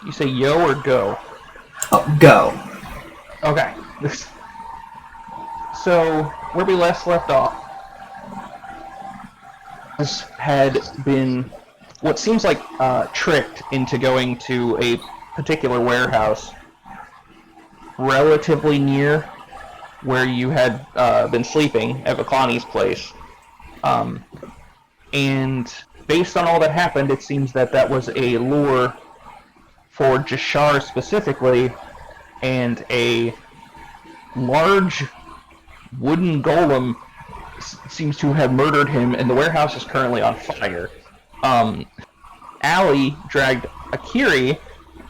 You say yo or go? Oh, go. Okay. So, where we last left off had been what seems like tricked into going to a particular warehouse relatively near where you had been sleeping at Vaklani's place. And based on all that happened, it seems that that was a lure for Jashar specifically, and a large wooden golem seems to have murdered him, and the warehouse is currently on fire. Allie dragged Akiri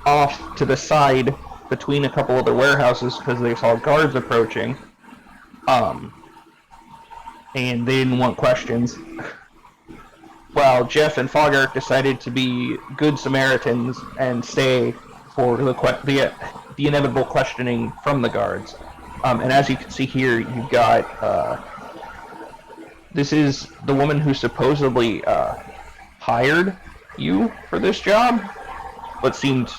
off to the side between a couple other warehouses because they saw guards approaching. And they didn't want questions. While Jeff and Fogart decided to be good Samaritans and stay for the inevitable questioning from the guards. And as you can see here, you've got this is the woman who supposedly hired you for this job, but seemed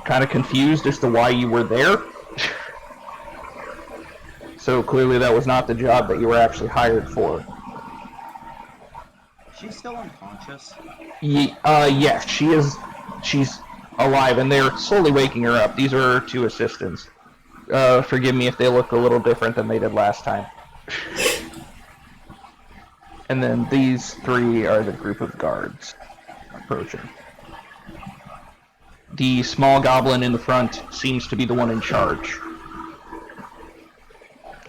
kind of confused as to why you were there. So clearly that was not the job that you were actually hired for. She's still unconscious? Yes, she is. She's alive, and they're slowly waking her up. These are her two assistants. Forgive me if they look a little different than they did last time. And then these three are the group of guards approaching. The small goblin in the front seems to be the one in charge.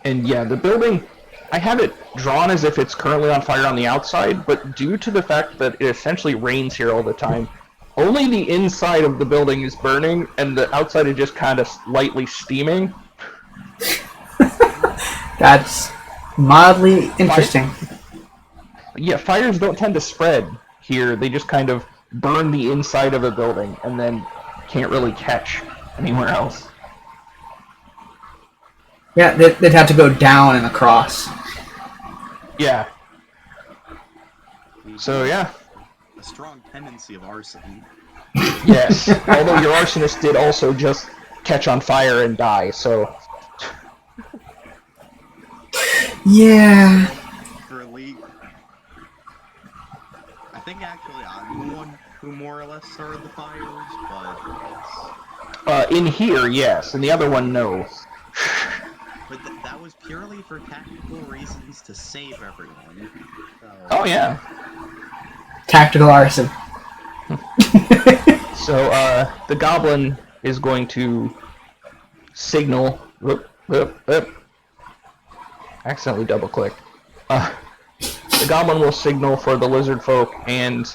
And yeah, the building, I have it drawn as if it's currently on fire on the outside, but due to the fact that it essentially rains here all the time, only the inside of the building is burning, and the outside is just kind of lightly steaming. That's mildly interesting. Yeah, fires don't tend to spread here. They just kind of burn the inside of a building and then can't really catch anywhere else. Yeah, they'd have to go down and across. Yeah. So, yeah. A strong tendency of arson. Yes, although your arsonist did also just catch on fire and die, so... Yeah. For a league. I think actually I'm the one who more or less started the fires, but it's... in here, yes. In the other one, no. But that was purely for tactical reasons to save everyone. So... Oh, yeah. Tactical arson. So, the goblin is going to signal... Whoop, whoop, whoop. Accidentally double-clicked. The goblin will signal for the lizard folk, and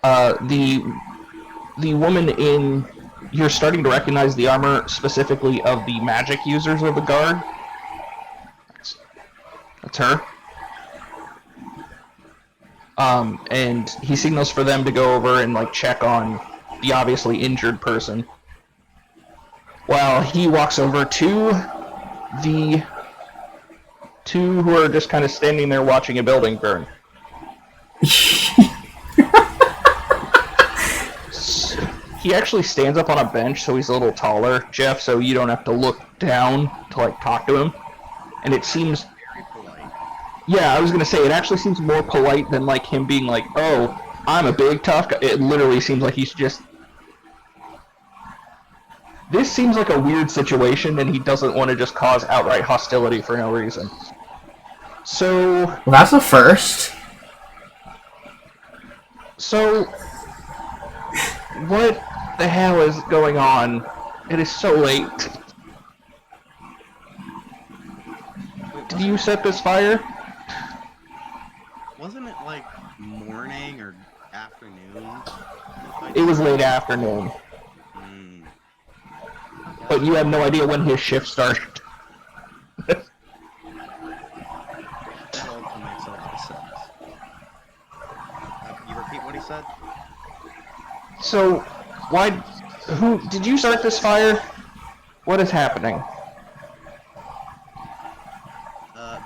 the woman in... You're starting to recognize the armor specifically of the magic users of the guard. That's her. And he signals for them to go over and like check on the obviously injured person. While he walks over to the two who are just kind of standing there watching a building burn. He actually stands up on a bench, so he's a little taller, Jeff, so you don't have to look down to like talk to him. And it seems Very polite. Yeah, I was gonna say, it actually seems more polite than like him being like, oh, I'm a big tough guy. It literally seems like he's just... This seems like a weird situation, and he doesn't want to just cause outright hostility for no reason. So... Well, that's a first. So... What the hell is going on? It is so late. Did you set this fire? Wasn't it like morning or afternoon? It was late afternoon. Hmm. But you have no idea when his shift started. That also makes a lot of sense. You repeat what he said? So, why... Who... Did you start this fire? What is happening?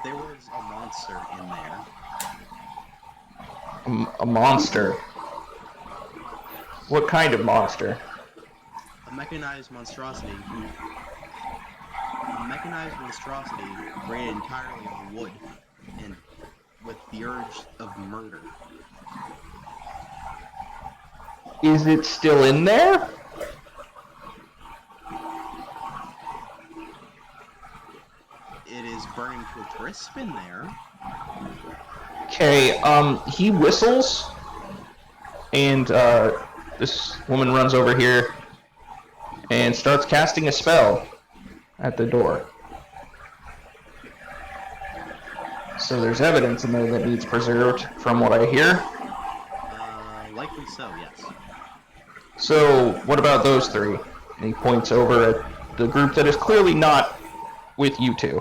There was a monster in there. A monster? What kind of monster? A mechanized monstrosity created entirely of wood and with the urge of murder. Is it still in there? It is burning to a crisp in there. Okay, he whistles, and, this woman runs over here and starts casting a spell at the door. So there's evidence in there that needs preserved, from what I hear. Likely so, yes. So, what about those three? And he points over at the group that is clearly not with you two.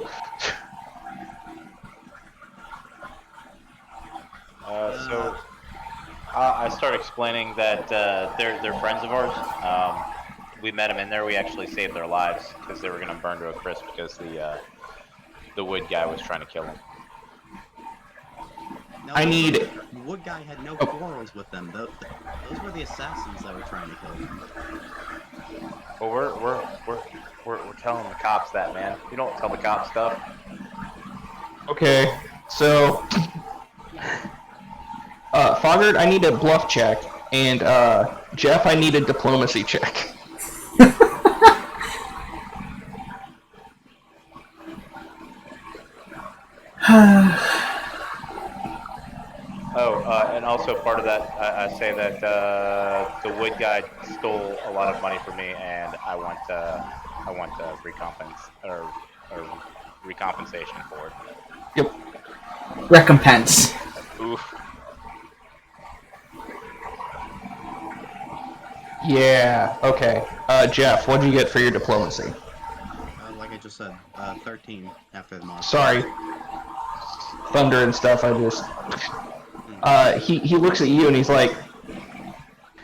I start explaining that they're friends of ours. We met them in there. We actually saved their lives because they were going to burn to a crisp because the wood guy was trying to kill them. No, the wood guy had no quarrels with them. Those were the assassins that were trying to kill them. Well, we're telling the cops that, man. You don't tell the cops stuff. Okay, so Foggart, I need a bluff check, and Jeff, I need a diplomacy check. And also part of that, I say that the wood guy stole a lot of money from me, and I want recompensation for it. Yep. Recompense. Oof. Yeah. Okay. Jeff, what'd you get for your diplomacy? Like I just said, 13 after the monster. Sorry. Thunder and stuff. I just. He looks at you and he's like.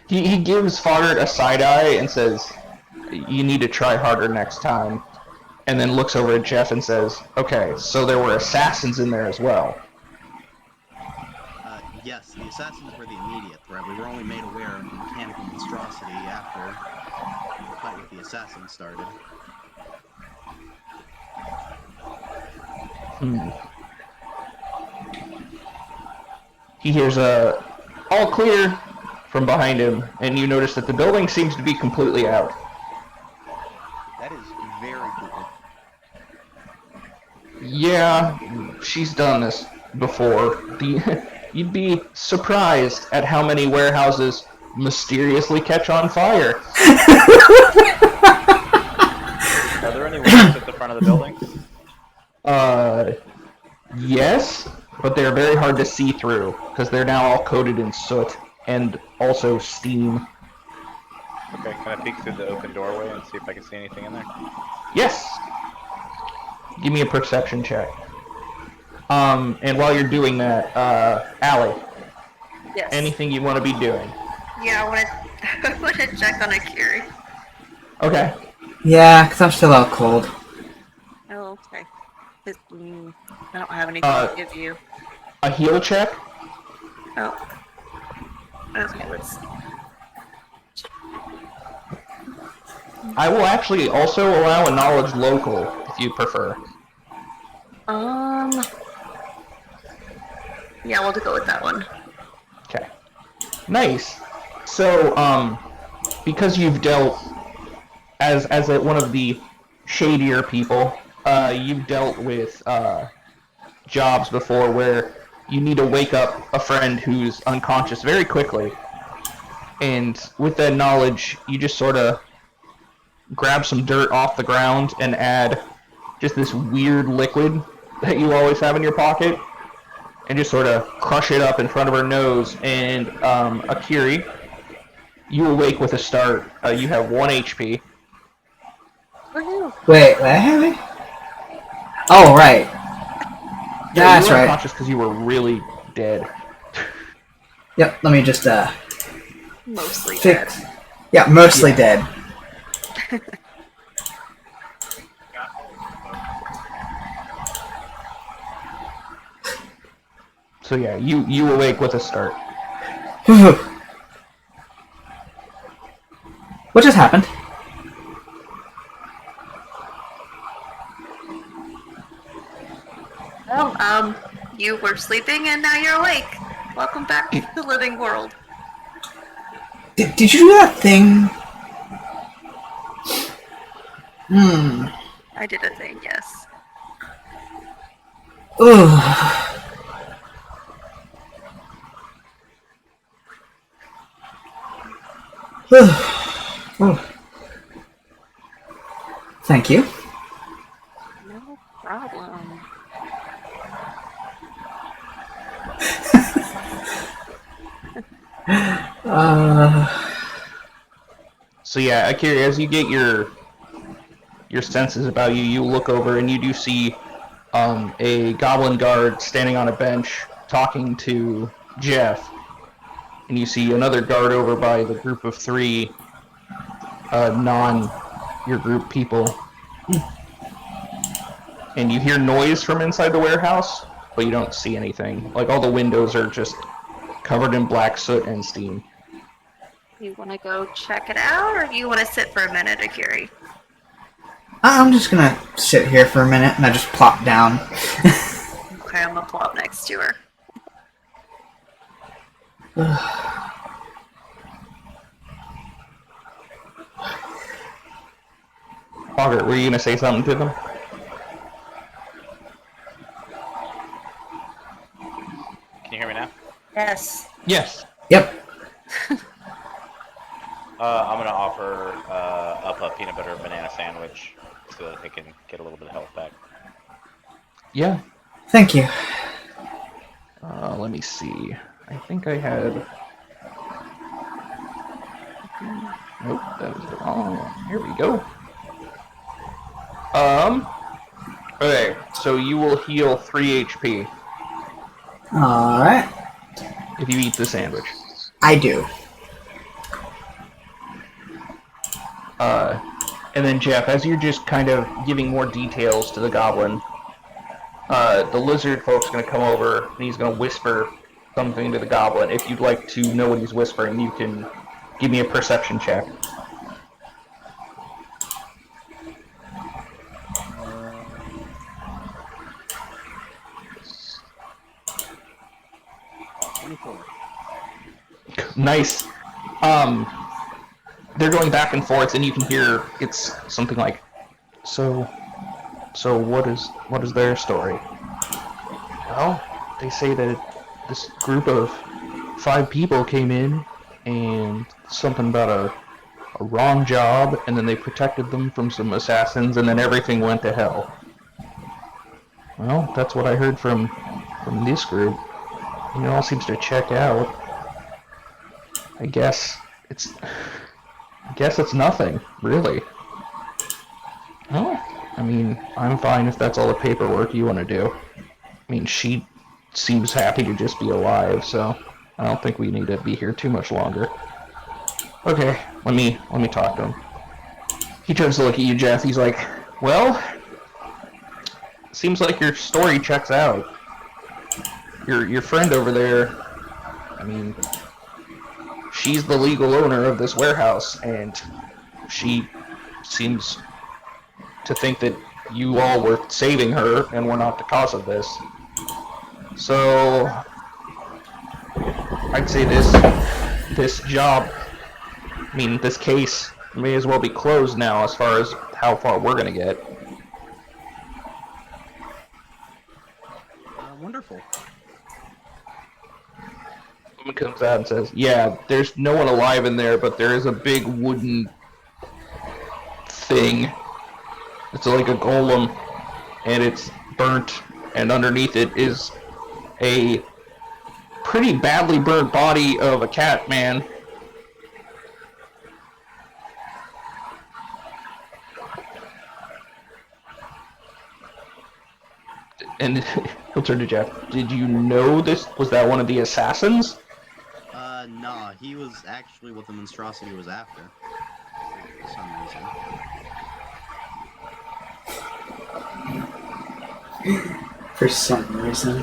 He gives Foggart a side eye and says, "You need to try harder next time." And then looks over at Jeff and says, "Okay, so there were assassins in there as well." Yes, the assassins were the immediate threat. We were only made aware of the mechanical monstrosity after the fight with the assassins started. He hears a "all clear" from behind him, and you notice that the building seems to be completely out. That is very cool. Yeah, she's done this before. You'd be surprised at how many warehouses mysteriously catch on fire. Are there any windows at the front of the building? Yes, but they're very hard to see through, because they're now all coated in soot, and also steam. Okay, can I peek through the open doorway and see if I can see anything in there? Yes! Give me a perception check. And while you're doing that, Allie, Yes. anything you want to be doing? Yeah, I want to check on Akiri. Okay. Yeah, because I'm still out cold. Oh, okay. I don't have anything to give you. A heal check? Oh. Okay, let's... I will actually also allow a knowledge local, if you prefer. Yeah, we'll go with that one. Okay. Nice. So, because you've dealt as one of the shadier people, you've dealt with jobs before where you need to wake up a friend who's unconscious very quickly, and with that knowledge, you just sort of grab some dirt off the ground and add just this weird liquid that you always have in your pocket, and just sort of crush it up in front of her nose, and Akiri, you awake with a start. You have 1 HP. Woohoo! Wait, what happened? Oh, right. Yeah, That's you were right. unconscious because you were really dead. Yep, let me just, Mostly dead. fix. Yeah, mostly dead. So yeah, you awake with a start. What just happened? Oh, you were sleeping and now you're awake. Welcome back to the living world. Did you do that thing? I did a thing, yes. Ugh. Oh. Thank you. No problem. So yeah, Akira, as you get your senses about you, you look over and you do see a goblin guard standing on a bench talking to Jeff, and you see another guard over by the group of 3 your group people, and you hear noise from inside the warehouse, but you don't see anything. Like, all the windows are just covered in black soot and steam. You want to go check it out, or do you want to sit for a minute, Akiri? I'm just gonna sit here for a minute, and I just plop down. Okay, I'm gonna pull up next to her. Fogger, were you gonna say something to them? Can you hear me now? Yes. Yes. Yep. I'm gonna offer up a peanut butter banana sandwich so that they can get a little bit of health back. Yeah. Thank you. Let me see. I think I had... Nope, that was the wrong one. Here we go. Okay, so you will heal 3 HP Alright. if you eat the sandwich. I do. And then Jeff, as you're just kind of giving more details to the goblin, the lizard folk's going to come over and he's going to whisper something to the goblin. If you'd like to know what he's whispering, you can give me a perception check. Nice. They're going back and forth, and you can hear it's something like, so what is their story? Well, they say that this group of 5 people came in, and something about a wrong job, and then they protected them from some assassins, and then everything went to hell. Well, that's what I heard from this group. And it all seems to check out. I guess it's nothing, really. Oh, I mean, I'm fine if that's all the paperwork you want to do. I mean, she seems happy to just be alive, so I don't think we need to be here too much longer. Okay, let me talk to him. He turns to look at you, Jeff. He's like, well, seems like your story checks out. Your friend over there, I mean, she's the legal owner of this warehouse, and she seems to think that you all were saving her and were not the cause of this. So I'd say this job, I mean, this case may as well be closed now as far as how far we're gonna get. Wonderful. Someone comes out and says, yeah, there's no one alive in there, but there is a big wooden thing. It's like a golem, and it's burnt, and underneath it is a pretty badly burnt body of a cat man. And he'll turn to Jeff. Did you know this? Was that one of the assassins? Nah, he was actually what the monstrosity was after. For some reason. For some reason.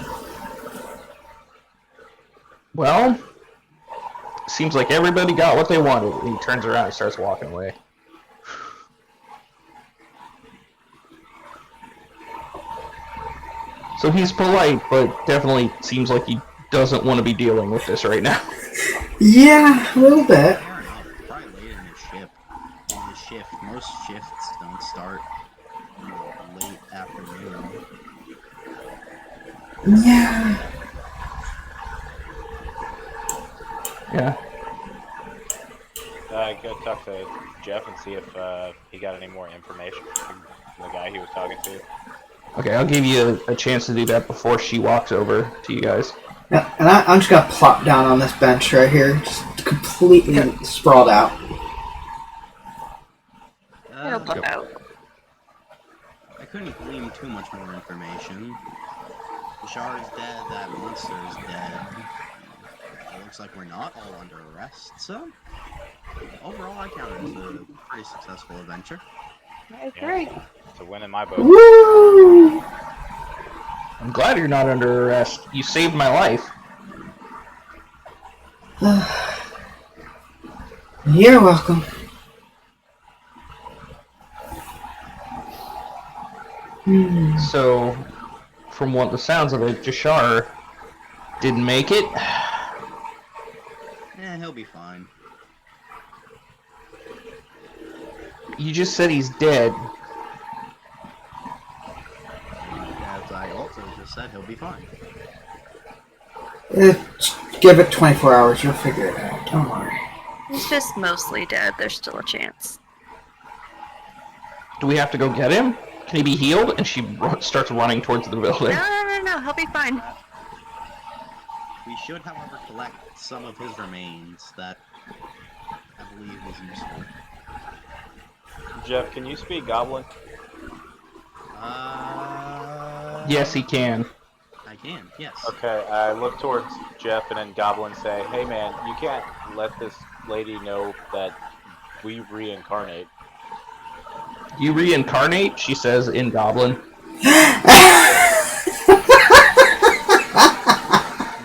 Well, seems like everybody got what they wanted. And he turns around and starts walking away. So he's polite, but definitely seems like he doesn't want to be dealing with this right now. Yeah, a little bit. Fair enough. Probably late in his shift. Most shifts don't start late afternoon. Yeah. Yeah. Go talk to Jeff and see if he got any more information from the guy he was talking to. Okay, I'll give you a chance to do that before she walks over to you guys. Yeah, and I'm just gonna plop down on this bench right here, just completely sprawled out. It'll pop out. I couldn't glean too much more information. Bashar is dead, that monster is dead. It looks like we're not all under arrest, so overall I count it as a pretty successful adventure. I agree. It's a win in my book. Woo! I'm glad you're not under arrest. You saved my life. You're welcome. So, from what the sounds of it, Jashar didn't make it. He'll be fine. You just said he's dead. As I also just said, he'll be fine. Give it 24 hours, you'll figure it out. Don't worry. He's just mostly dead. There's still a chance. Do we have to go get him? Can he be healed? And she starts running towards the building. No. He'll be fine. We should, however, collect some of his remains that I believe is useful. Jeff, can you speak Goblin? Yes, he can. I can, yes. Okay, I look towards Jeff and then Goblin say, "Hey man, you can't let this lady know that we reincarnate." You reincarnate? She says in Goblin.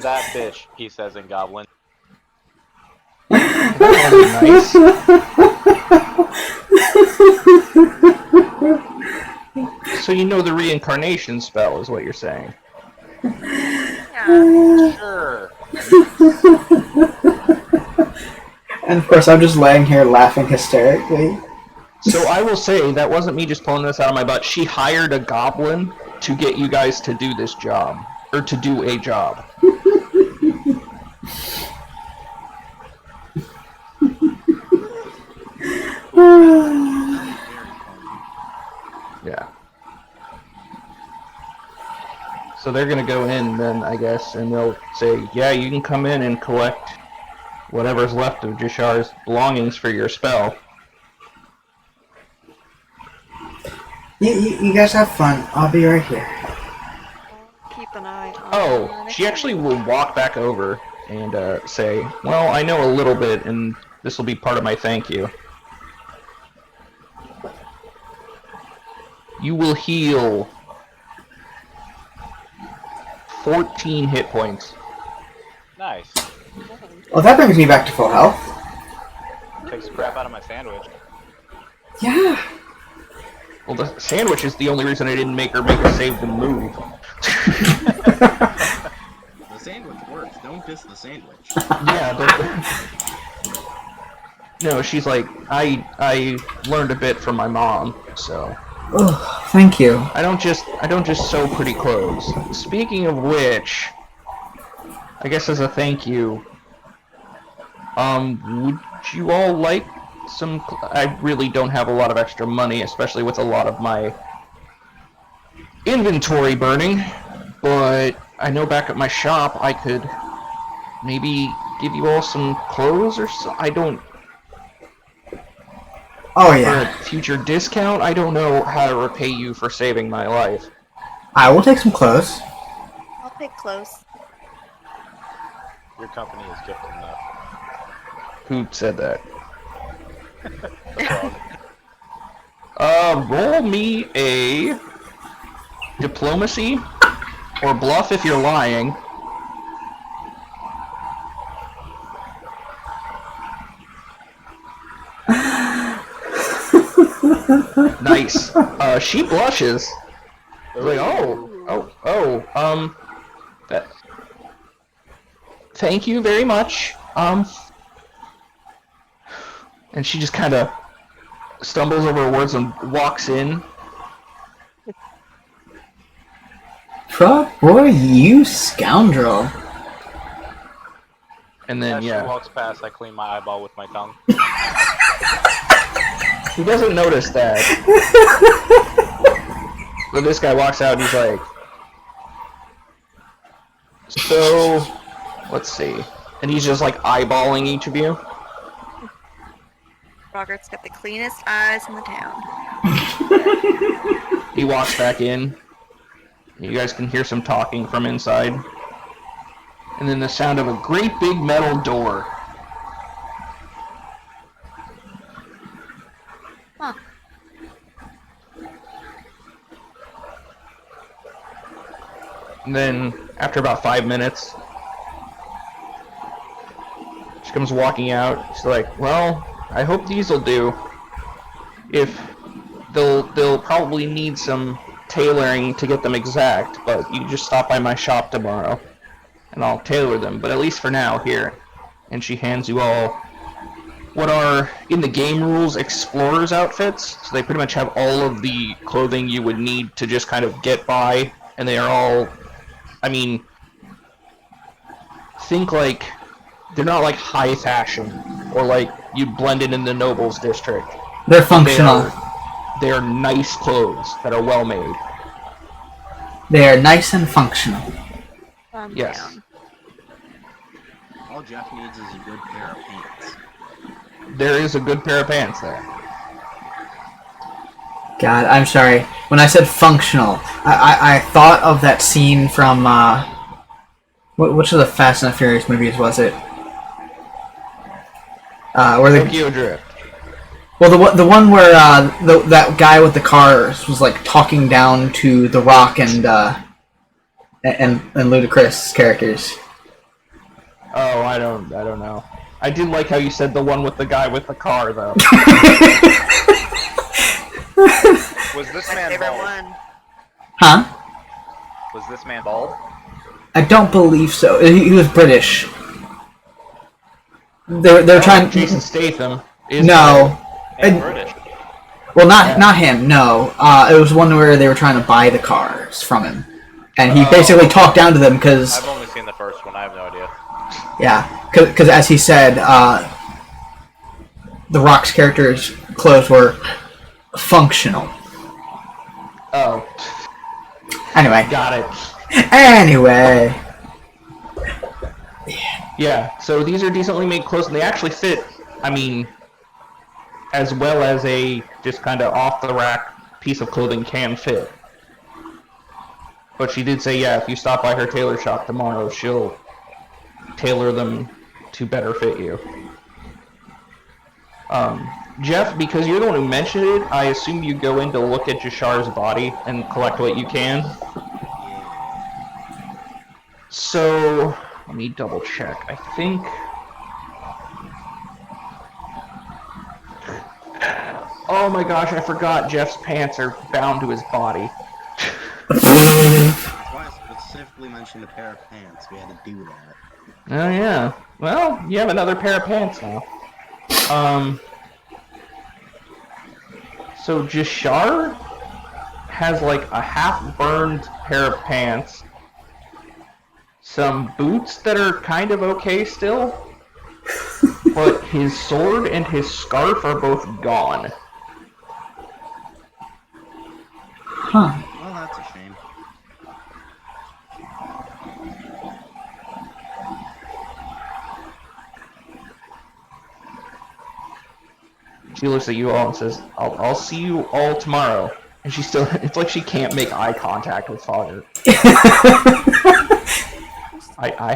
That bitch, he says in Goblin. Nice. So you know the reincarnation spell is what you're saying. Yeah. Sure. And of course, I'm just laying here laughing hysterically. So I will say, that wasn't me just pulling this out of my butt. She hired a goblin to get you guys to do this job. Or to do a job. Yeah. So they're gonna go in then, I guess, and they'll say, yeah, you can come in and collect whatever's left of Jashar's belongings for your spell. You guys have fun. I'll be right here. Keep an eye on. Oh, she actually will walk back over and say, well, I know a little bit, and this will be part of my thank you. You will heal 14 hit points. Nice. Well, that brings me back to full health. Takes the crap out of my sandwich. Yeah. Well, the sandwich is the only reason I didn't make her save the move. The sandwich works. Don't diss the sandwich. Yeah, but... No, she's like, I learned a bit from my mom, so... Oh, thank you. I don't just sew pretty clothes. Speaking of which, I guess as a thank you, would you all like some... I really don't have a lot of extra money, especially with a lot of my inventory burning, but I know back at my shop I could maybe give you all some clothes or so. I don't... Oh, For yeah. a future discount? I don't know how to repay you for saving my life. I will take some clothes. I'll pick close. Your company is gifted enough. Who said that? The frog. Roll me a diplomacy or bluff if you're lying. Nice. She blushes. Like, oh, That, thank you very much. And she just kind of stumbles over her words and walks in. Frog boy, you scoundrel. And then, As yeah. she walks past, I clean my eyeball with my tongue. He doesn't notice that. But this guy walks out and he's like, so, let's see. And he's just like eyeballing each of you. Rogert's got the cleanest eyes in the town. He walks back in. You guys can hear some talking from inside. And then the sound of a great big metal door. Huh. And then, after about 5 minutes, she comes walking out. She's like, well, I hope these'll do. If they'll probably need some tailoring to get them exact, but you just stop by my shop tomorrow, and I'll tailor them. But at least for now, here. And she hands you all what are, in the game rules, explorers outfits. So they pretty much have all of the clothing you would need to just kind of get by, and they are all, I mean, think like, they're not like high fashion, or like you'd blend in the nobles district. They're functional. They are nice clothes that are well made. They are nice and functional. Yes. Down. All Jeff needs is a good pair of pants. There is a good pair of pants there. God, I'm sorry. When I said functional, I thought of that scene from, which of the Fast and the Furious movies was it? Where the Tokyo Drift. Well, the one where that guy with the cars was like talking down to The Rock and Ludacris characters. Oh, I don't know. I did like how you said the one with the guy with the car, though. Was this My man favorite bald? one. Huh? Was this man bald? I don't believe so. He was British. They're trying. Jason Statham is No. And British. Well, not him. No. It was one where they were trying to buy the cars from him, and he basically talked down to them because. I've only seen the first one. I have no idea. Yeah, because as he said, The Rock's character's clothes were functional. Oh, Anyway. got it. Anyway. Yeah, so these are decently made clothes, and they actually fit, I mean, as well as a just kind of off-the-rack piece of clothing can fit. But she did say, yeah, if you stop by her tailor shop tomorrow, she'll tailor them to better fit you. Jeff, because you're the one who mentioned it, I assume you go in to look at Jashar's body and collect what you can. So, let me double check. I think... Oh my gosh, I forgot Jeff's pants are bound to his body. That's why I specifically mentioned a pair of pants. We had to do that. Oh yeah. Well, you have another pair of pants now. So Jashar has like a half-burned pair of pants, some boots that are kind of okay still, but his sword and his scarf are both gone. Huh. Well, that's a shame. She looks at you all and says, I'll see you all tomorrow. And she still, it's like she can't make eye contact with Fogger. I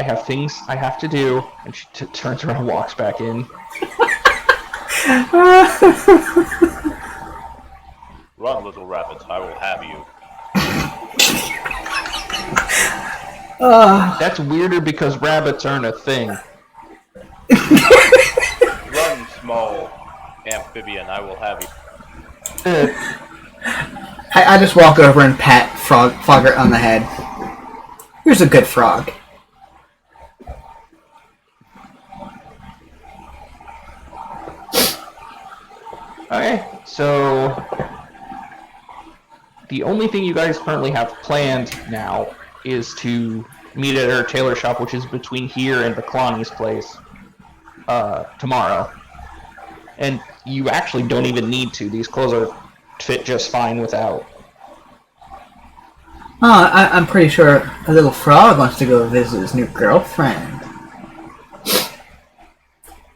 have things I have to do, and she turns around and walks back in. Run, little rabbits, I will have you. That's weirder because rabbits aren't a thing. Run, small amphibian, I will have you. I just walk over and pat Fogger on the head. Here's a good frog. Okay, so the only thing you guys currently have planned now is to meet at our tailor shop, which is between here and the Kalani's place, tomorrow. And you actually don't even need to. These clothes are fit just fine without. Oh, I'm pretty sure a little frog wants to go visit his new girlfriend.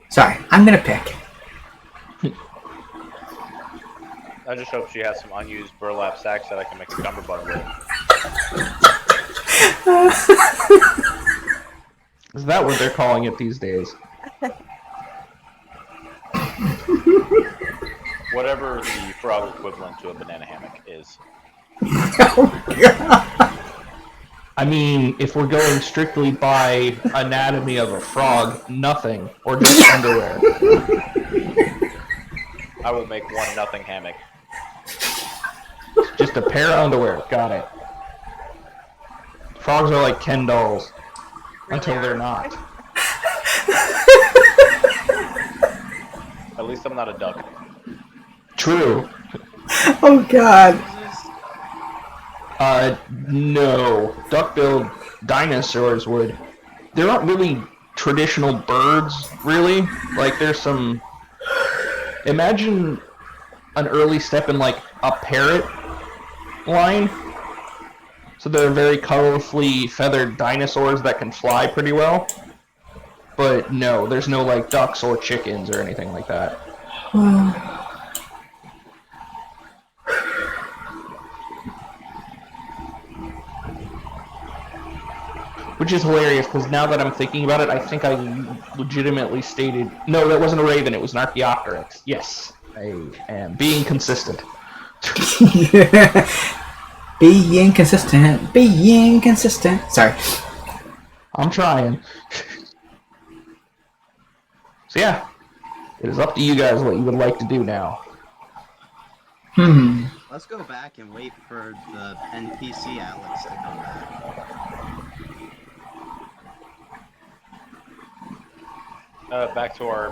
Sorry, I'm gonna pick. I just hope she has some unused burlap sacks that I can make a cummerbund with. Is that what they're calling it these days? Whatever the frog equivalent to a banana hammock is. Oh, God. I mean, if we're going strictly by anatomy of a frog, nothing. Or just underwear. I will make one nothing hammock. Just a pair of underwear. Got it. Frogs are like Ken dolls. Until they're not. At least I'm not a duck. True. Oh, God. No. Duck-billed dinosaurs would. They aren't really traditional birds, really. Like, there's some... Imagine an early step in, like, a parrot line. So they're very colorfully feathered dinosaurs that can fly pretty well. But no, there's no, like, ducks or chickens or anything like that. Which is hilarious, because now that I'm thinking about it, I think I legitimately stated... No, that wasn't a raven, it was an Archaeopteryx. Yes, I am being consistent. Being consistent. Being consistent. Sorry. I'm trying. So yeah, it is up to you guys what you would like to do now. Let's go back and wait for the NPC Alex to come back. Back to our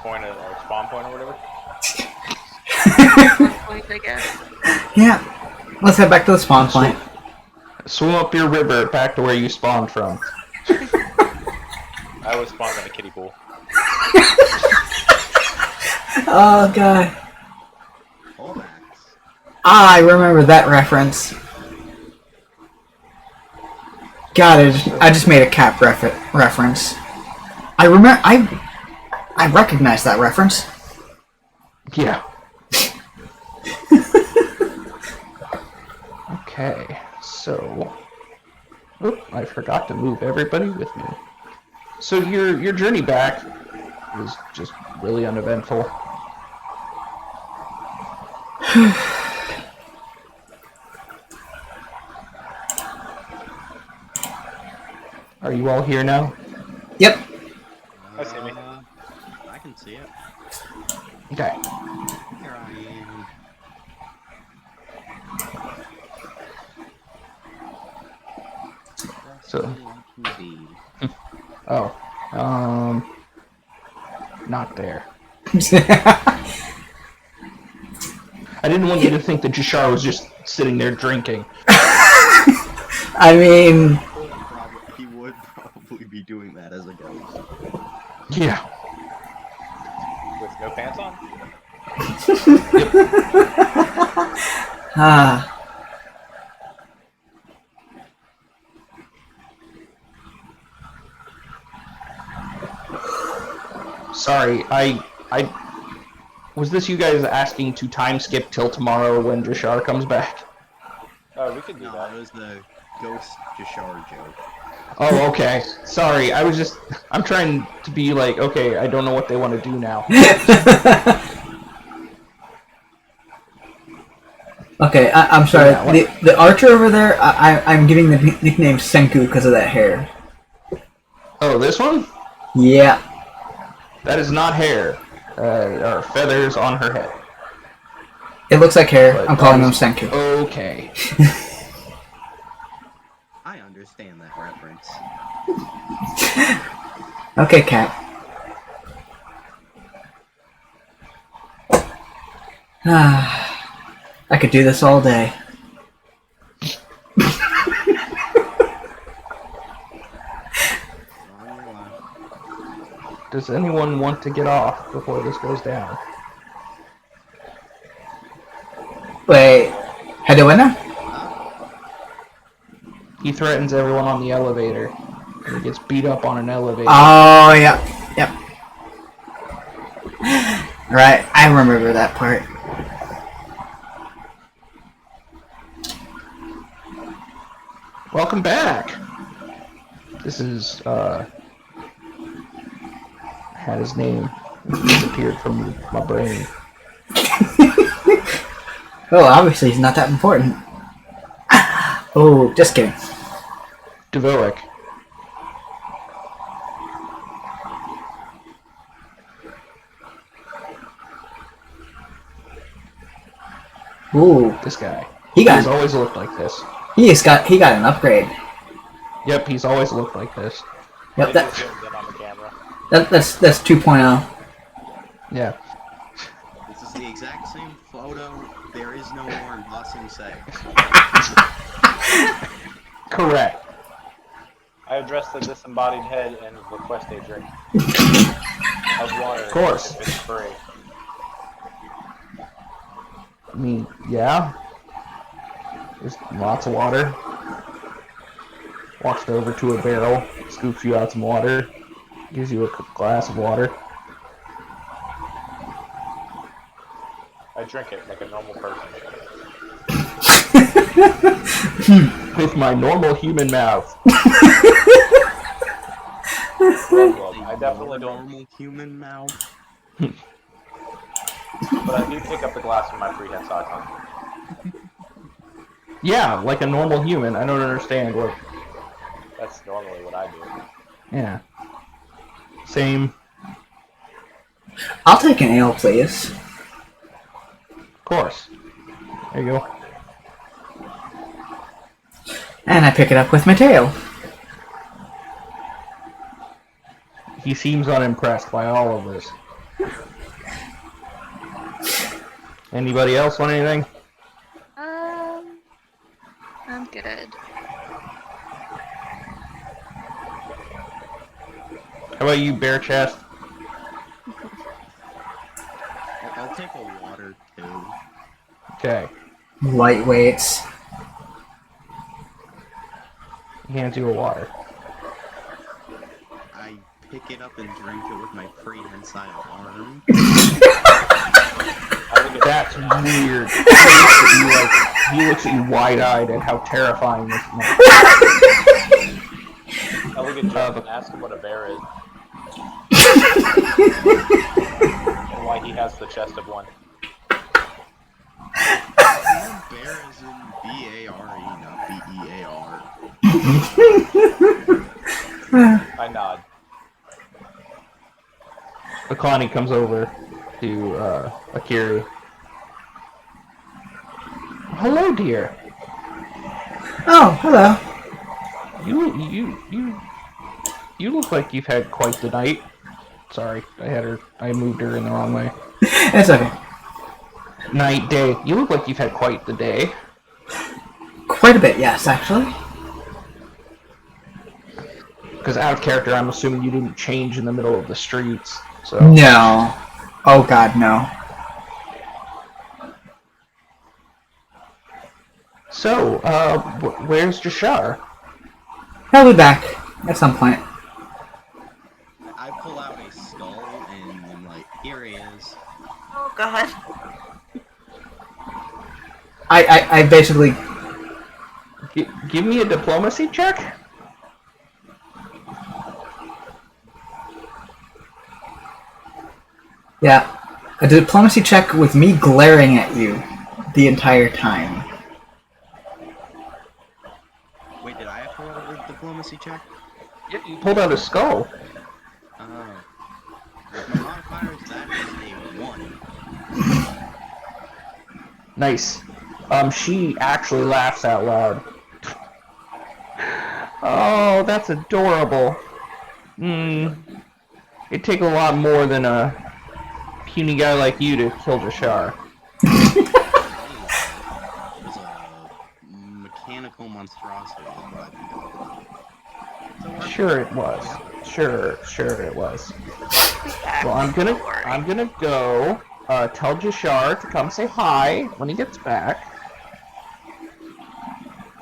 point, our spawn point or whatever. Point, I guess. Yeah. Let's head back to the spawn point. Swim up your river back to where you spawned from. I was spawned in a kiddie pool. Oh, God. Callbacks. I remember that reference. God, I just made a cap reference. I remember. I recognize that reference. Yeah. Okay, so... Oop, I forgot to move everybody with me. So your journey back was just really uneventful. Are you all here now? Yep. I see me. I can see it. Okay. Here I am. So- Indeed. Oh. Not there. I didn't want you to think that Jashar was just sitting there drinking. I mean, He would probably be doing that as a ghost. Yeah. With no pants on? ah. Sorry, I was this you guys asking to time skip till tomorrow when Jashar comes back? We could do No, that. it was the ghost Jashar joke. Oh, okay. Sorry, I'm trying to be like, okay, I don't know what they want to do now. Okay, I'm sorry. Yeah, what- The archer over there, I'm giving the nickname Senku because of that hair. Oh, this one? Yeah. That is not hair. Or feathers on her head. It looks like hair. But I'm calling that him is- Senku. Okay. I understand that reference. Okay, Cat. I could do this all day. On your left. Does anyone want to get off before this goes down? Wait, head to winner? He threatens everyone on the elevator. And he gets beat up on an elevator. Oh, yeah. Yep. Right, I remember that part. Welcome back! This is, had his name. It disappeared from my brain. Oh, obviously he's not that important. Oh, just kidding. Devoic. Ooh, This guy. he He's got always looked like this. he got an upgrade. Yep, he's always looked like this. Yep, They just zoomed in on the camera. that's 2.0. Yeah. This is the exact same photo. There is no more in Bossing Say. Correct. I address the disembodied head and request a drink of water. Of course. If it's free. I mean, yeah. There's lots of water. Walks over to a barrel, scoops you out some water, gives you a glass of water. I drink it like a normal person. With my normal human mouth. Well, I definitely don't, Normal human mouth. but I do pick up the glass with my prehensile tongue. Yeah, like a normal human. I don't understand what. That's normally what I do. Yeah. Same. I'll take an ale, please. Of course. There you go. And I pick it up with my tail. He seems unimpressed by all of this. Anybody else want anything? I'm good. How about you, bare chest? I'll take a water too. Okay. Lightweights. He hands you a water. I pick it up and drink it with my prehensile arm. That's weird. He looks at you wide-eyed at how terrifying this is. I look at Jeff and ask him what a bear is. And why he has the chest of one. Bear is in B-A-R-E, not B-E-A-R. I nod. Akani comes over to Akiri. Hello, dear. Oh, hello. You look like you've had quite the night. Sorry, I moved her in the wrong way. It's okay. Night, day. You look like you've had quite the day. Quite a bit, yes, actually. Because out of character, I'm assuming you didn't change in the middle of the streets. So No. Oh god, no. So, where's Jashar? He'll be back at some point. I pull out a skull and I'm like, here he is. Oh god. I basically... Give me a diplomacy check? Yeah. A diplomacy check with me glaring at you the entire time. Wait, did I have to roll a diplomacy check? Yeah, you pulled out a skull. Oh. With my modifiers, that is a 1. Nice. She actually laughs out loud. Oh, that's adorable. It'd take a lot more than a puny guy like you to kill Jashar. It was a mechanical monstrosity, is what I think it was. Sure it was. Sure it was. Be back. Well, Don't worry. I'm gonna go tell Jashar to come say hi when he gets back.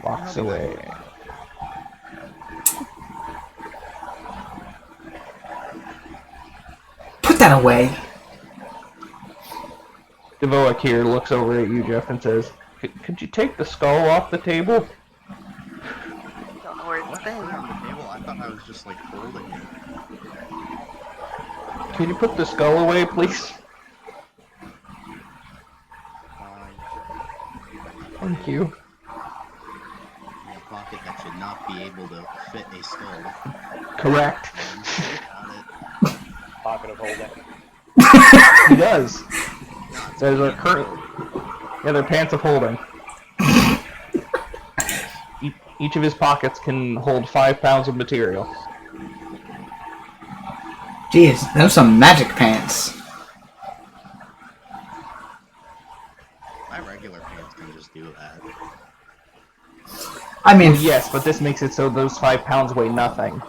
Walks away. Put that away. Devoic here looks over at you, Jeff, and says, "Could you take the skull off the table?" Don't know where it's What? been. Put it on the table? I thought I was just like holding it. Can you put the skull away, please? Fine. Thank you. In a pocket that should not be able to fit a skull. Correct. Got it. Pocket of holding. He does. No, it's There's a fine. current. Yeah, they're pants of holding. Each of his pockets can hold 5 pounds of material. Jeez, those are some magic pants. My regular pants can just do that. I mean, Yes, but this makes it so those 5 pounds weigh nothing.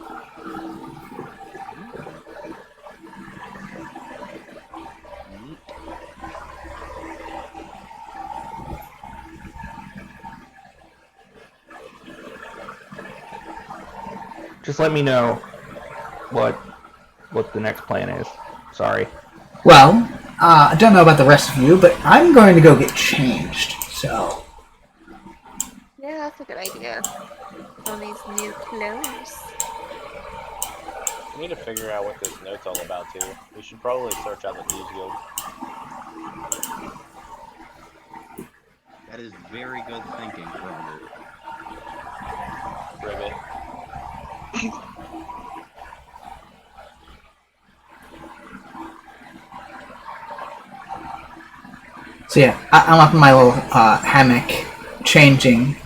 Neat. Just let me know what the next plan is. Sorry. well, I don't know about the rest of you, but I'm going to go get changed. So, Yeah, that's a good idea. On these new clothes. We need to figure out what this note's all about, too. We should probably search out the Thieves Guild. That is very good thinking, Robert. Ribbit. so yeah, I'm up in my little hammock, changing.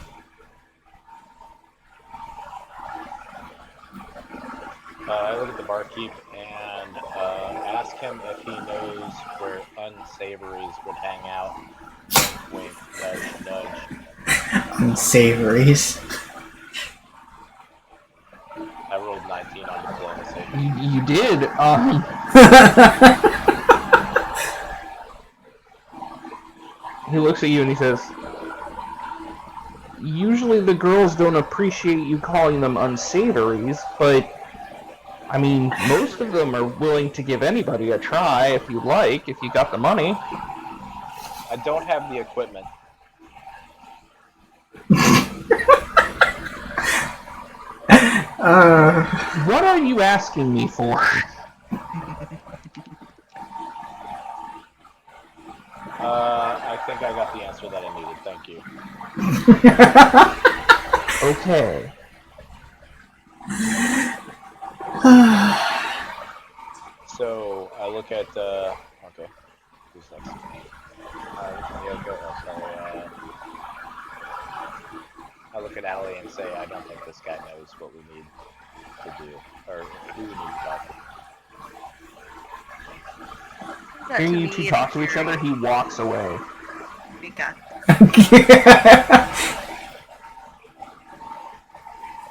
I look at the barkeep and ask him if he knows where unsavories would hang out. Wink, wink, nudge, nudge. Unsavories. I rolled 19 on diplomacy. You did. He looks at you and he says, "Usually the girls don't appreciate you calling them unsavories, but I mean, most of them are willing to give anybody a try if you'd like, if you got the money." I don't have the equipment. What are you asking me for? I think I got the answer that I needed. Thank you. Okay. So I look at okay. Who's next? Yeah, go. Oh, sorry. I look at Allie and say, I don't think this guy knows what we need to do, or who we need to talk to. That Hearing to you me two is talk to each very- other, he walks away. We got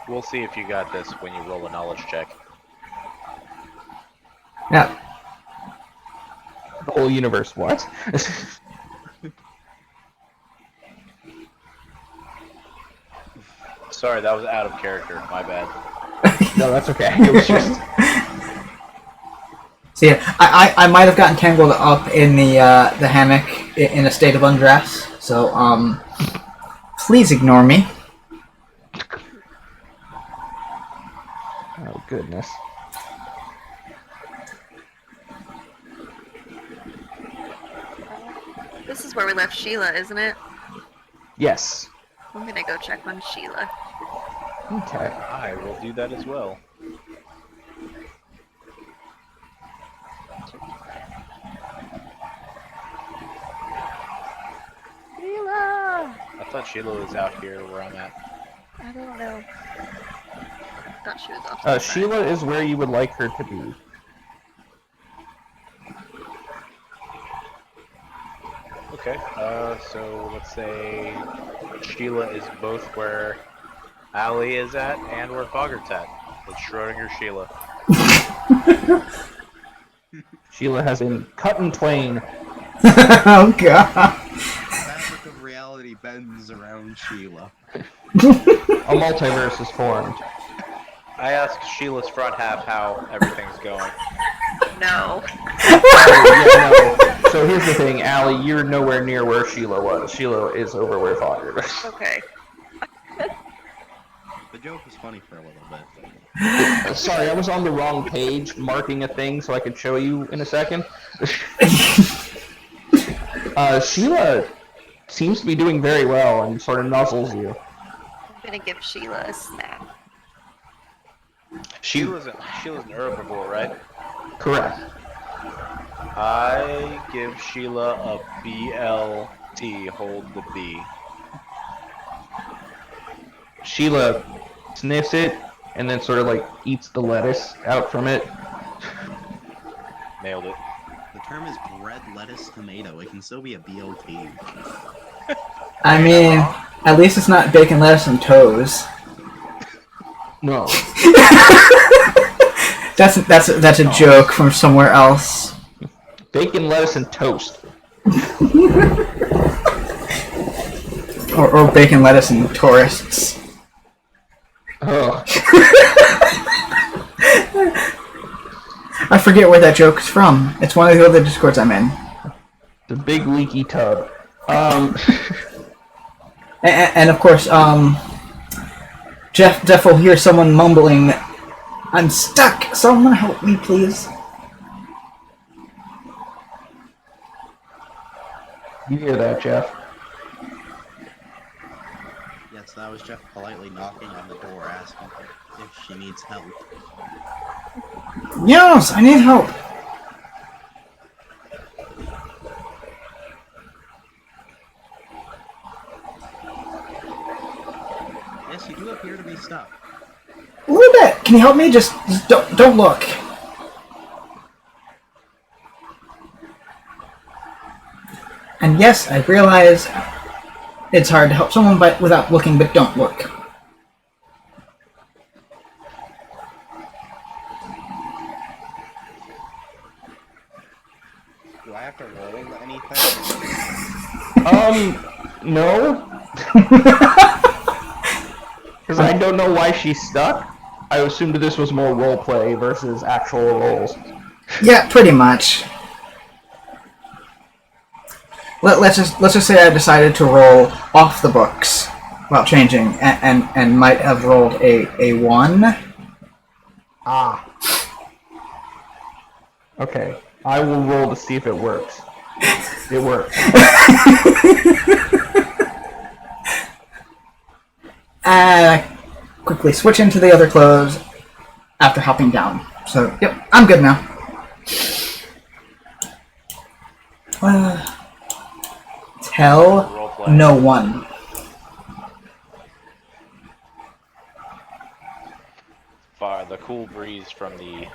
We'll see if you got this when you roll a knowledge check. yeah. The whole universe, what? Sorry, that was out of character. My bad. No, that's okay. It was just... So yeah, I might have gotten tangled up in the hammock in a state of undress. So please ignore me. Oh, goodness. This is where we left Sheila, isn't it? Yes. I'm gonna go check on Sheila. Okay. I will do that as well. thought Sheila was out here where I'm at. I don't know. Thought she was off. to the side. Sheila is where you would like her to be. Okay, so let's say Sheila is both where Allie is at and where Foggert's at. It's Schrodinger Sheila. Sheila has been cut in twain. Oh god. The fabric of reality bends around Sheila. A multiverse is formed. I asked Sheila's front half how everything's going. No. Yeah, no. So here's the thing, Allie, you're nowhere near where Sheila was. Sheila is over where Fogger was. Okay. The joke was funny for a little bit. Sorry, I was on the wrong page marking a thing so I could show you in a second. Sheila seems to be doing very well and sort of nuzzles you. I'm gonna give Sheila a snack. Sheila's an herbivore, right? Correct. I give Sheila a BLT, hold the B. Sheila sniffs it and then sort of like eats the lettuce out from it. Nailed it. The term is bread, lettuce, tomato. It can still be a BLT. I mean, at least it's not bacon, lettuce, and toes. No. That's a joke from somewhere else. Bacon, lettuce, and toast. Or bacon, lettuce, and tourists. Oh. I forget where that joke is from. It's one of the other Discords I'm in. The big leaky tub. And of course, Jeff will hear someone mumbling, "I'm stuck! Someone help me, please." You hear that, Jeff? Yes, that was Jeff politely knocking on the door asking if she needs help. Yes, I need help. Yes, you do appear to be stuck. A little bit. Can you help me? Just don't look. And yes, I realize it's hard to help someone without looking, but don't look. Do I have to roll anything? No. Because I don't know why she's stuck. I assumed this was more roleplay versus actual roles. Yeah, pretty much. Let's just say I decided to roll off the books while changing, and might have rolled a 1. Ah. Okay. I will roll to see if it works. It works. Quickly switch into the other clothes after hopping down. So, yep, I'm good now. Tell Roleplay. no one. The cool breeze from the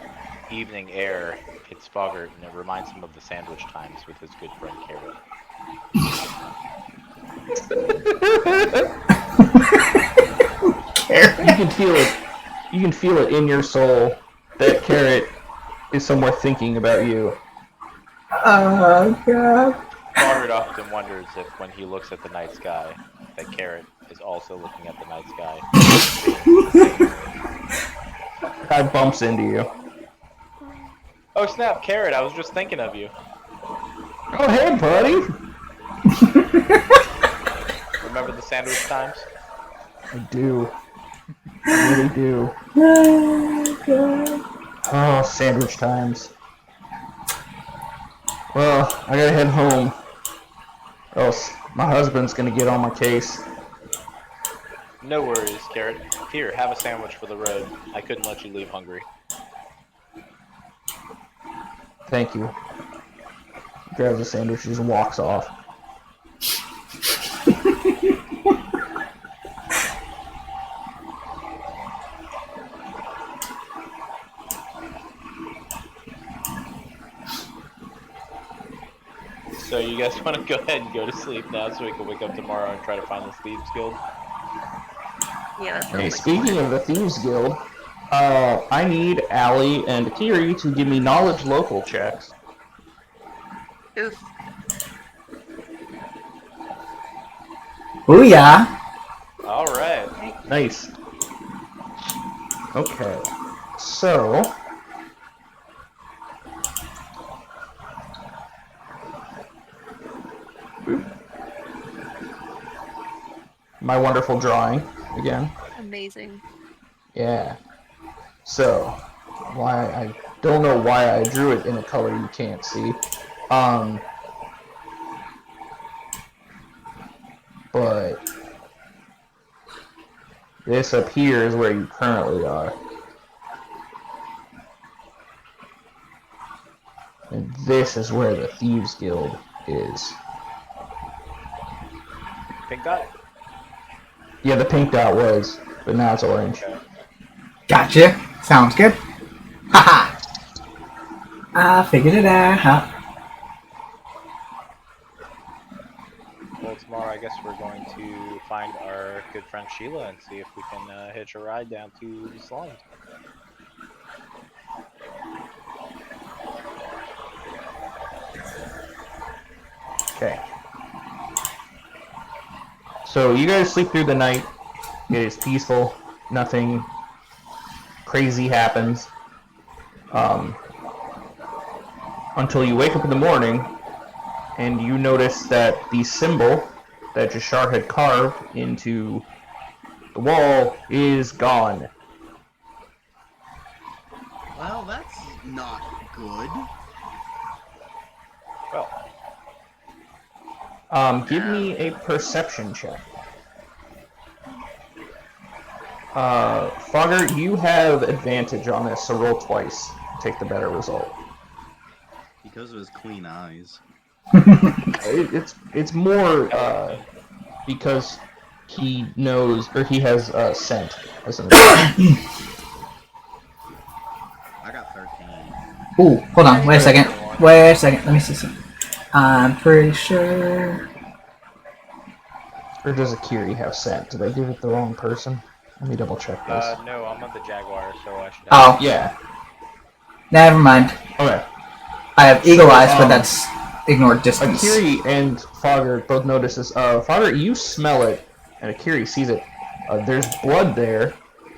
evening air hits Foggart, and it reminds him of the sandwich times with his good friend Carrot. You can feel it. You can feel it in your soul that Carrot is somewhere thinking about you. Oh, God. Foggart often wonders if, when he looks at the night sky, that Carrot is also looking at the night sky. Guy bumps into you. Oh snap, Carrot! I was just thinking of you. Oh, hey, buddy! Remember the sandwich times? I do. I really do. Oh, God. Oh, sandwich times. Well, I gotta head home. Or else my husband's gonna get on my case. No worries, Carrot. Here, have a sandwich for the road. I couldn't let you leave hungry. Thank you. Grabs the sandwiches and walks off. you guys want to go ahead and go to sleep now so we can wake up tomorrow and try to find this Thieves Guild? Yeah, that Hey, sounds like speaking of the Thieves Guild, I need Allie and Kiri to give me knowledge local checks. Oof. Booyah! Alright. Nice. Okay. So... my wonderful drawing, again. Amazing. Yeah. So, why I don't know why I drew it in a color you can't see. But this up here is where you currently are. And this is where the Thieves Guild is. Pink dot? Yeah, the pink dot was, but now it's orange. Okay. Gotcha. Sounds good. Haha. I figured it out. Well, tomorrow I guess we're going to find our good friend Sheila and see if we can hitch a ride down to the slums. Okay. So you guys sleep through the night. It is peaceful. Nothing crazy happens. Until you wake up in the morning and you notice that the symbol that Jashar had carved into the wall is gone. Well, that's not good. Well, Give me a perception check. Fogger, you have advantage on this, so roll twice. Take the better result. Because of his clean eyes. It's more because he knows, or he has scent as an I got 13. Ooh, hold on. Wait a second. Wait a second. Let me see something. I'm pretty sure. Or does Akiri have scent? Did I give it the wrong person? Let me double check this. no, I'm on the Jaguar, so I should have... Oh, Yeah. never mind. Okay. I have eagle So, eyes, but that's ignored distance. Akiri and Fogger both notice this. Fogger, you smell it, and Akiri sees it. There's blood there,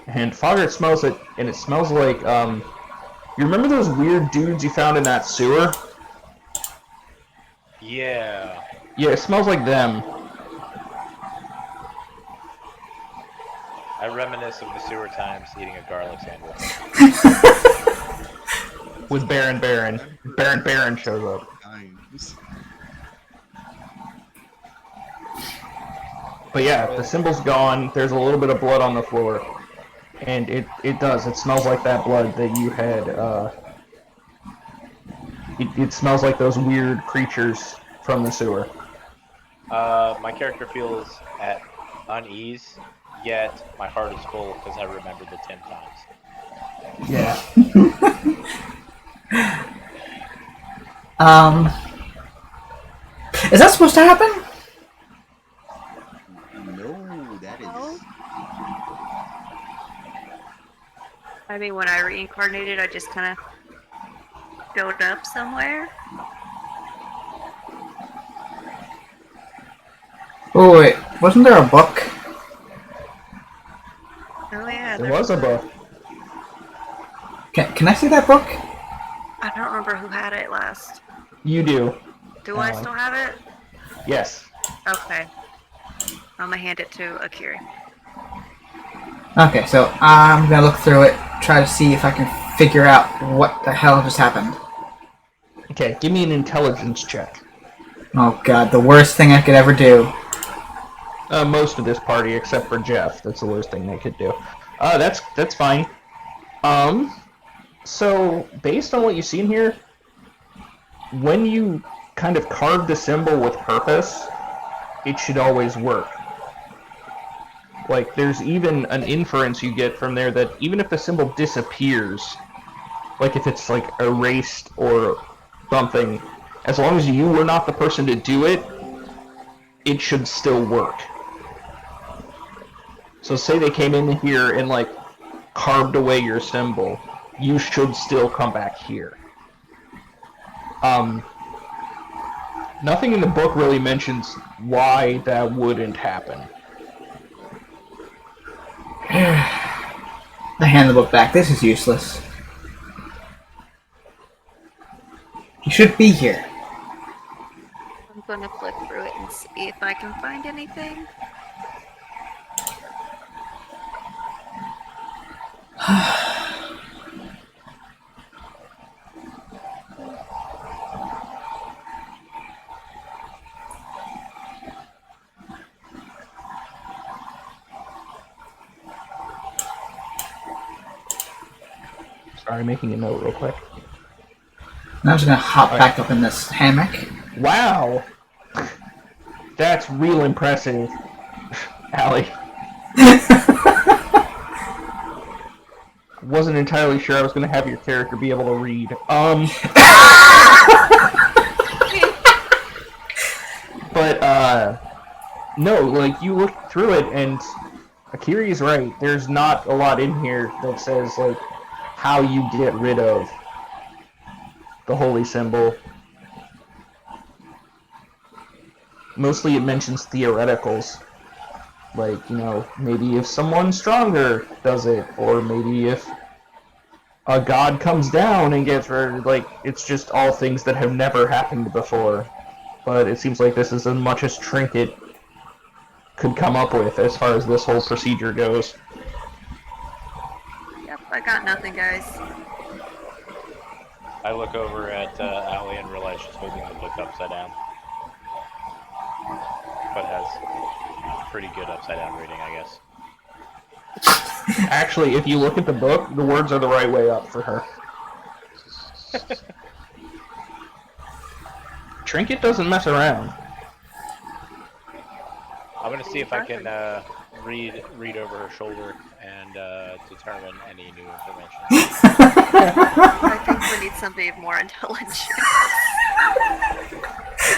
and Fogger smells it, and it smells like, you remember those weird dudes you found in that sewer? Yeah. Yeah, it smells like them. I reminisce of the sewer times eating a garlic sandwich. With Baron. Baron shows up. Nice. But yeah, the symbol's gone. There's a little bit of blood on the floor. And it does. It smells like that blood that you had, it smells like those weird creatures from the sewer. My character feels at unease, yet my heart is full because I remembered the 10 times. Yeah. Is that supposed to happen? No, that is... I mean, when I reincarnated, I just kind of showed up somewhere. Oh wait, wasn't there a book? Oh yeah, There was a book. Can I see that book? I don't remember who had it last. You do. Do I still have it? Yes. Okay. I'm gonna hand it to Akira. Okay, so I'm gonna look through it, try to see if I can figure out what the hell just happened. Okay, give me an intelligence check. Oh god, the worst thing I could ever do. Most of this party, except for Jeff. That's the worst thing they could do. That's fine. So, based on what you've seen here, when you kind of carve the symbol with purpose, it should always work. Like, there's even an inference you get from there that even if the symbol disappears, like if it's like erased or something, As long as you were not the person to do it, it should still work. So say they came in here and, like, carved away your symbol, you should still come back here. Nothing in the book really mentions why that wouldn't happen. I hand the book back. This is useless. You should be here. I'm gonna flip through it and see if I can find anything. Sorry, making a note real quick. Now I'm just gonna hop back up in this hammock. Wow! That's real impressive, Allie. Wasn't entirely sure I was going to have your character be able to read. But, no, like, you look through it, and Akiri's right. There's not a lot in here that says, like, how you get rid of the holy symbol. Mostly it mentions theoreticals. Like, you know, maybe if someone stronger does it, or maybe if a god comes down and gets rid, like, it's just all things that have never happened before. But it seems like this is as much as Trinket could come up with as far as this whole procedure goes. Yep, I got nothing, guys. I look over at Allie and realize she's holding the book upside down. But has pretty good upside down reading, I guess. Actually, if you look at the book, the words are the right way up for her. Trinket doesn't mess around. I'm gonna see if I can read over her shoulder and determine any new information. I think we need somebody of more intelligence.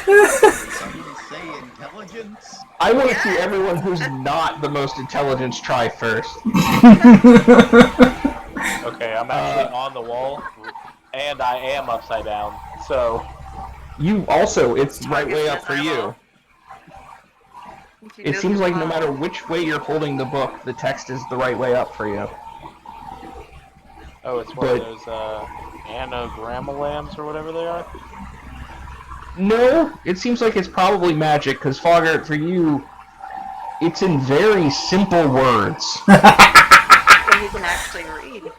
Someone say intelligence? I want to see everyone who's not the most intelligent try first. Okay, I'm actually on the wall, and I am upside down, so... You also, it's right way up for you. It seems like no matter which way you're holding the book, the text is the right way up for you. Oh, it's one of those anagramalams or whatever they are? No, it seems like it's probably magic, because Fogart, for you, it's in very simple words. So you can actually read.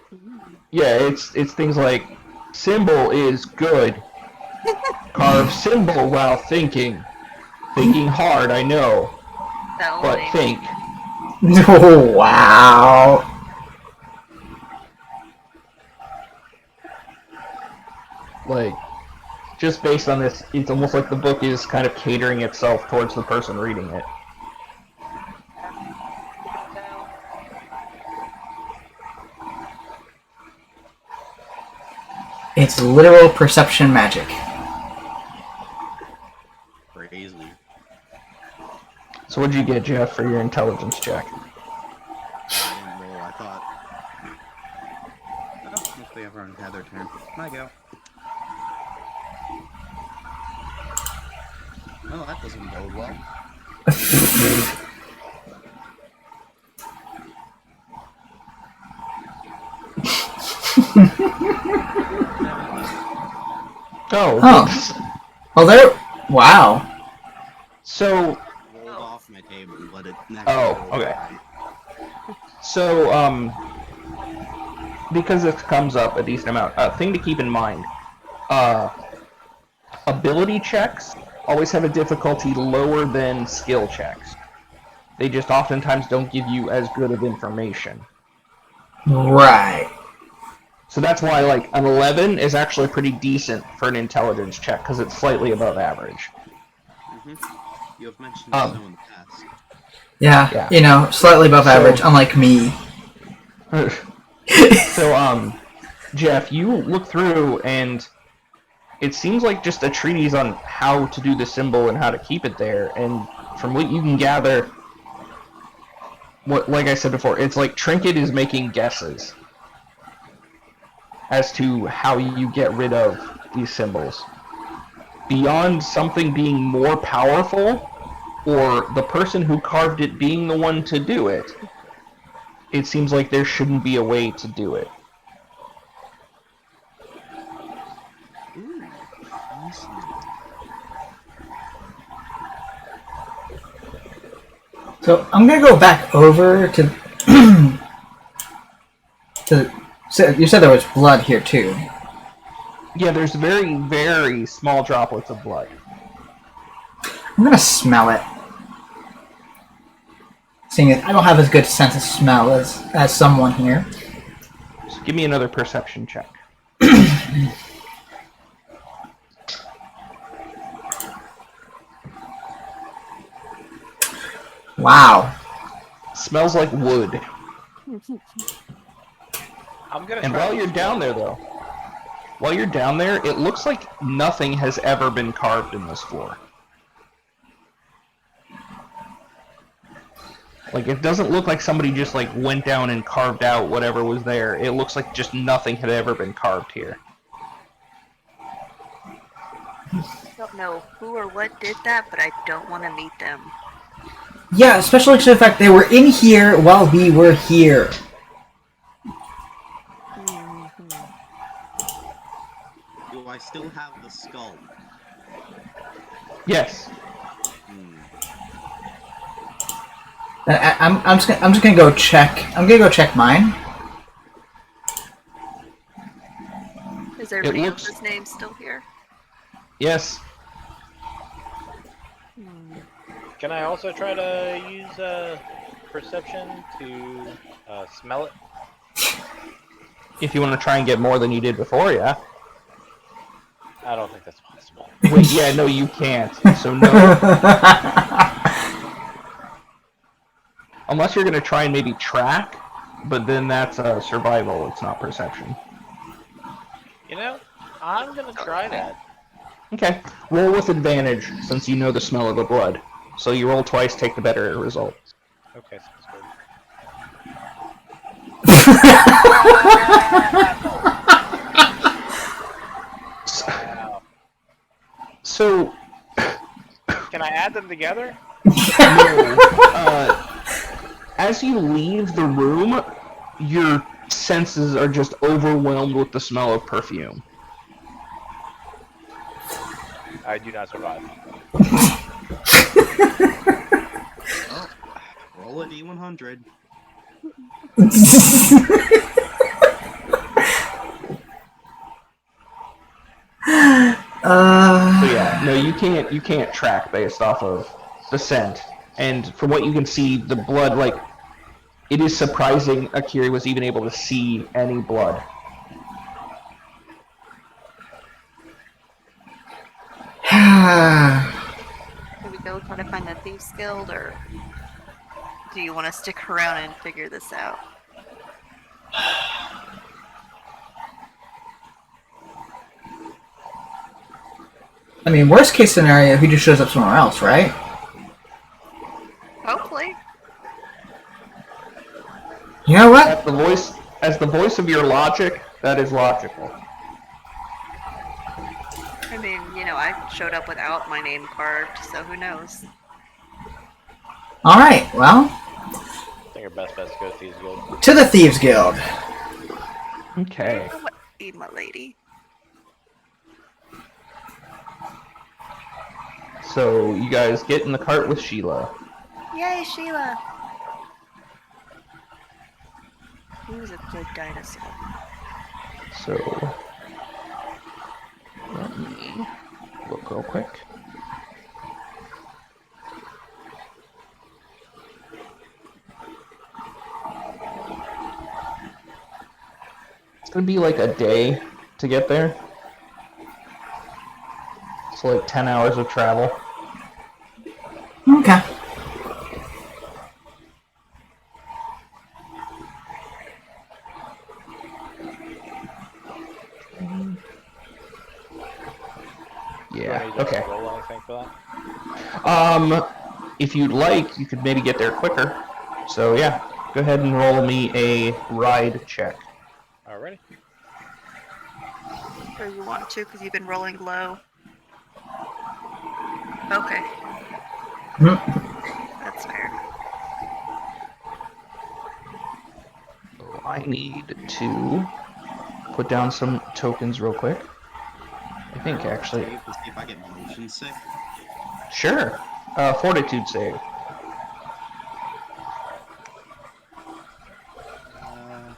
Yeah, it's things like, symbol is good. Carve symbol while thinking. Thinking hard, I know. That But only. think. Oh, wow. Like, just based on this, it's almost like the book is kind of catering itself towards the person reading it. It's literal perception magic. Crazy. So what'd you get, Jeff, for your intelligence check? I didn't roll, I thought. Oh, mostly everyone had their turn. My go. Oh, that doesn't bode well. Oh. Oh. Well, there. Wow. So, Rolled off my table, but it next Oh, rolled okay. right. So, because this comes up a decent amount, thing to keep in mind, ability checks always have a difficulty lower than skill checks. They just oftentimes don't give you as good of information. Right. So that's why, like, an 11 is actually pretty decent for an intelligence check, because it's slightly above average. You have mentioned Um, so in the past. Yeah, you know, slightly above average, unlike me. So, Jeff, you look through, and it seems like just a treatise on how to do the symbol and how to keep it there. And from what you can gather, like I said before, it's like Trinket is making guesses as to how you get rid of these symbols. Beyond something being more powerful, or the person who carved it being the one to do it, it seems like there shouldn't be a way to do it. Ooh, fascinating. So I'm gonna go back over to So you said there was blood here too. Yeah, there's very, very small droplets of blood. I'm gonna smell it. Seeing as I don't have as good sense of smell as someone here. So give me another perception check. Wow. Smells like wood. I'm gonna And try while to you're down there, though, it looks like nothing has ever been carved in this floor. Like, it doesn't look like somebody just, like, went down and carved out whatever was there. It looks like just nothing had ever been carved here. I don't know who or what did that, but I don't want to meet them. Yeah, especially to the fact they were in here while we were here. Do I still have the skull? Yes. I'm just gonna go check. I'm gonna go check mine. Is everybody looks- else's name still here? Yes. Can I also try to use perception to smell it? If you want to try and get more than you did before, yeah. I don't think that's possible. Wait, yeah, no, you can't. So no. Unless you're going to try and maybe track, but then that's survival, it's not perception. You know, I'm gonna try that. Okay. Roll with advantage, since you know the smell of the blood. So you roll twice, take the better result. Okay, sounds good. So, Can I add them together? no, as you leave the room, your senses are just overwhelmed with the smell of perfume. I do not survive. Oh, roll a d100. So yeah, no, you can't track based off of the scent. And from what you can see, the blood, like, it is surprising Akiri was even able to see any blood. Should we go try to find the Thieves Guild, or do you want to stick around and figure this out? I mean, worst case scenario, he just shows up somewhere else, right? Hopefully. You know what? As the voice of your logic, that is logical. I mean, you know, I showed up without my name carved, so who knows? Alright, well, I think our best bet is to go to Thieves Guild. to the Thieves Guild. Okay. What be my lady? So you guys get in the cart with Sheila. Yay, Sheila! He was a good dinosaur. So let me look real quick. It's gonna be like a day to get there. So like 10 hours of travel. Okay. Yeah. need to Okay. roll anything for that? If you'd like, you could maybe get there quicker. So yeah, go ahead and roll me a ride check. Alrighty. Or you want to, because you've been rolling low. Okay, that's fair. So I need to put down some tokens real quick. I think actually. Save to see if I get motion sick. Sure. Fortitude save. Uh,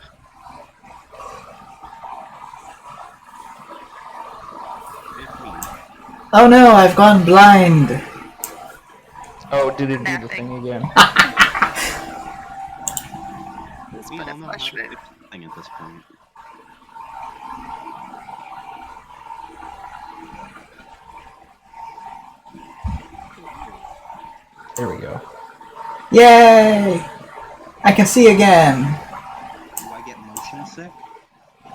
15. Oh no, I've gone blind. Oh, did it do the Napping. thing again? It's We been all a know how flesh to wound. fix the thing at this point. There we go. Yay! I can see again. Do I get motion sick?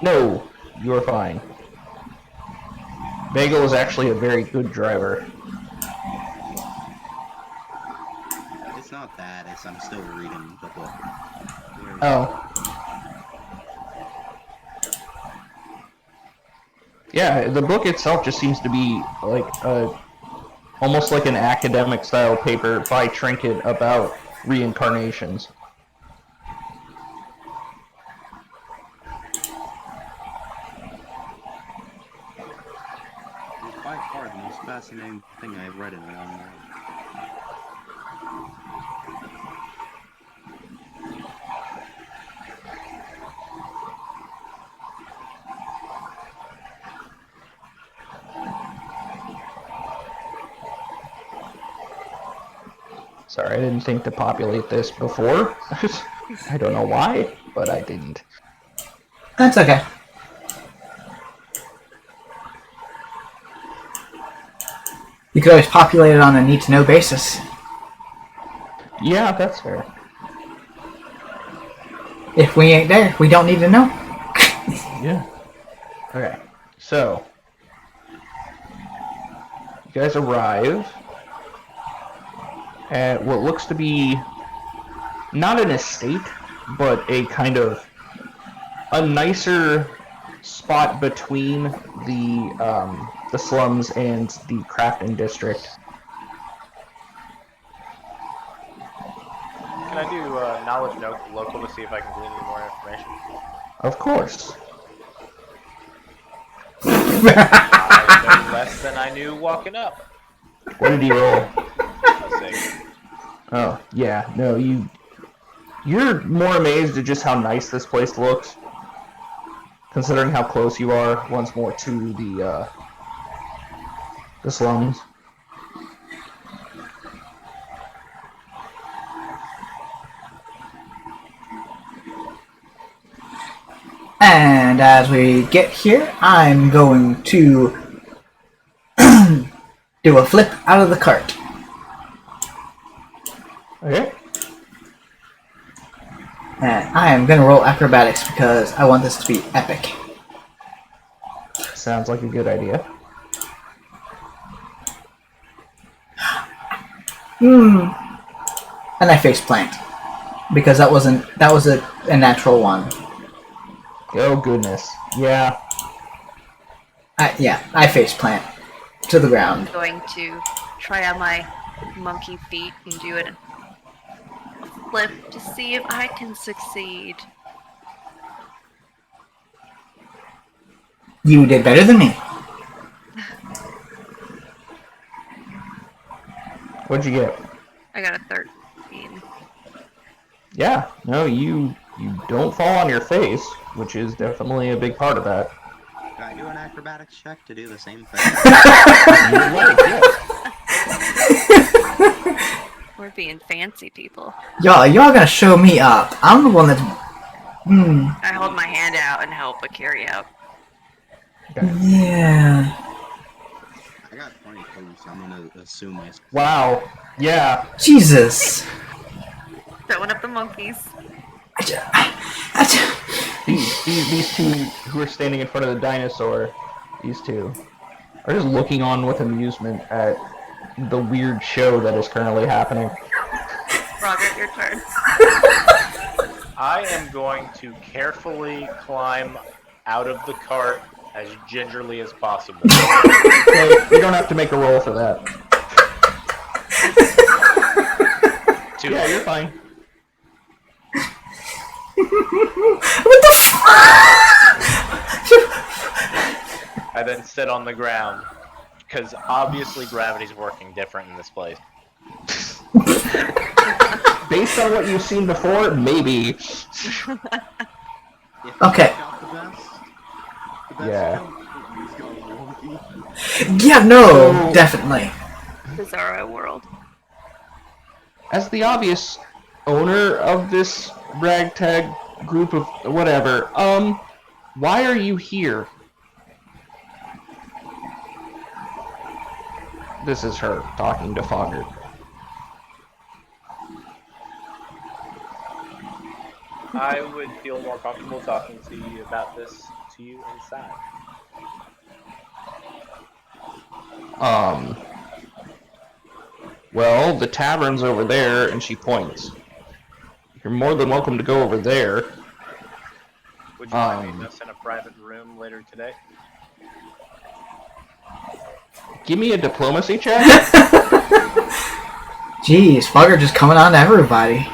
No, you're fine. Bagel is actually a very good driver. It's not that, it's I'm still reading the book. Oh. Yeah, the book itself just seems to be like almost like an academic style paper by Trinket about reincarnations. It's by far the most fascinating thing I've read in a long while. Sorry, I didn't think to populate this before. I don't know why, but I didn't. That's okay. You could always populate it on a need-to-know basis. Yeah, that's fair. If we ain't there, we don't need to know. Yeah. Okay, so you guys arrive at what looks to be not an estate, but a kind of a nicer spot between the slums and the crafting district. Can I do knowledge local to see if I can glean any more information? Of course. I know less than I knew walking up. What did you roll? A 6. Oh, yeah, no, you're more amazed at just how nice this place looks, considering how close you are once more to the slums. And as we get here, I'm going to do a flip out of the cart. Okay. And I am going to roll acrobatics because I want this to be epic. Sounds like a good idea. And I face plant because that was a natural one. Oh goodness. Yeah. I face plant to the ground. I'm going to try on my monkey feet and do a flip to see if I can succeed. You did better than me. What'd you get? I got a 13. Yeah. No, you don't fall on your face, which is definitely a big part of that. Can I do an acrobatics check to do the same thing? You're right, yeah. We're being fancy people. Y'all gonna show me up. I'm the one that's... I hold my hand out and help a carry out. Yeah. I got 22, so I'm gonna assume I... Wow. Yeah. Jesus. Throwing up the monkeys. These two who are standing in front of the dinosaur, these two. are just looking on with amusement at the weird show that is currently happening. Roger, your turn. I am going to carefully climb out of the cart as gingerly as possible. Okay, you don't have to make a roll for that. Yeah, you're fine. What the I then sit on the ground because obviously gravity's working different in this place. Based on what you've seen before, maybe. If Okay. you got the best Yeah. jump, he's got a wonky. Yeah, no, So- definitely. Bizarro world. As the obvious owner of this ragtag group of whatever, why are you here? This is her talking to Fogger. I would feel more comfortable talking to you about this to you inside. Well, the tavern's over there, and she points. You're more than welcome to go over there. Would you mind meeting us in a private room later today? Give me a diplomacy check. Jeez, Fogger just coming on to everybody.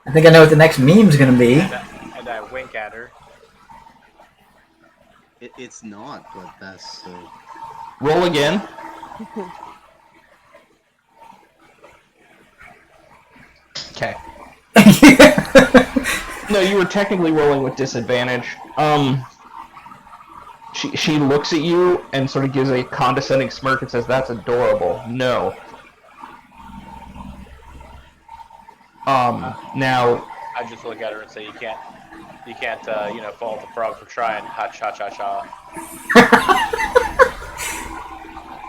I think I know what the next meme's gonna be. And I wink at her. It's not, but that's Roll again. Okay. No, you were technically rolling with disadvantage. She looks at you and sort of gives a condescending smirk and says, "That's adorable." No. Now, I just look at her and say, "You can't, fault the frog for trying." Ha cha cha cha.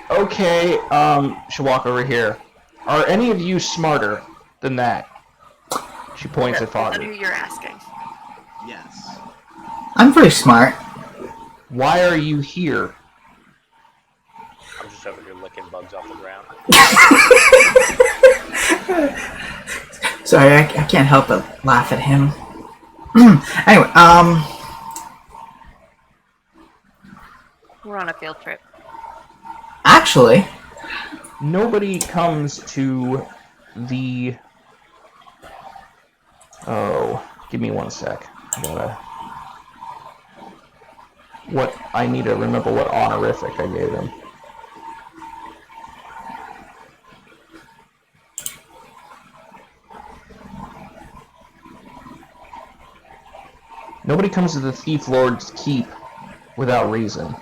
okay, she'll walk over here. Are any of you smarter than that? She points at Is that Fogger. who you're asking? yes. I'm pretty smart. Why are you here? I'm just over here licking bugs off the ground. Sorry, I can't help but laugh at him. Anyway, We're on a field trip. actually, Nobody comes to the... Oh, give me one sec. I need to remember what honorific I gave him. Nobody comes to the Thief Lord's Keep without reason.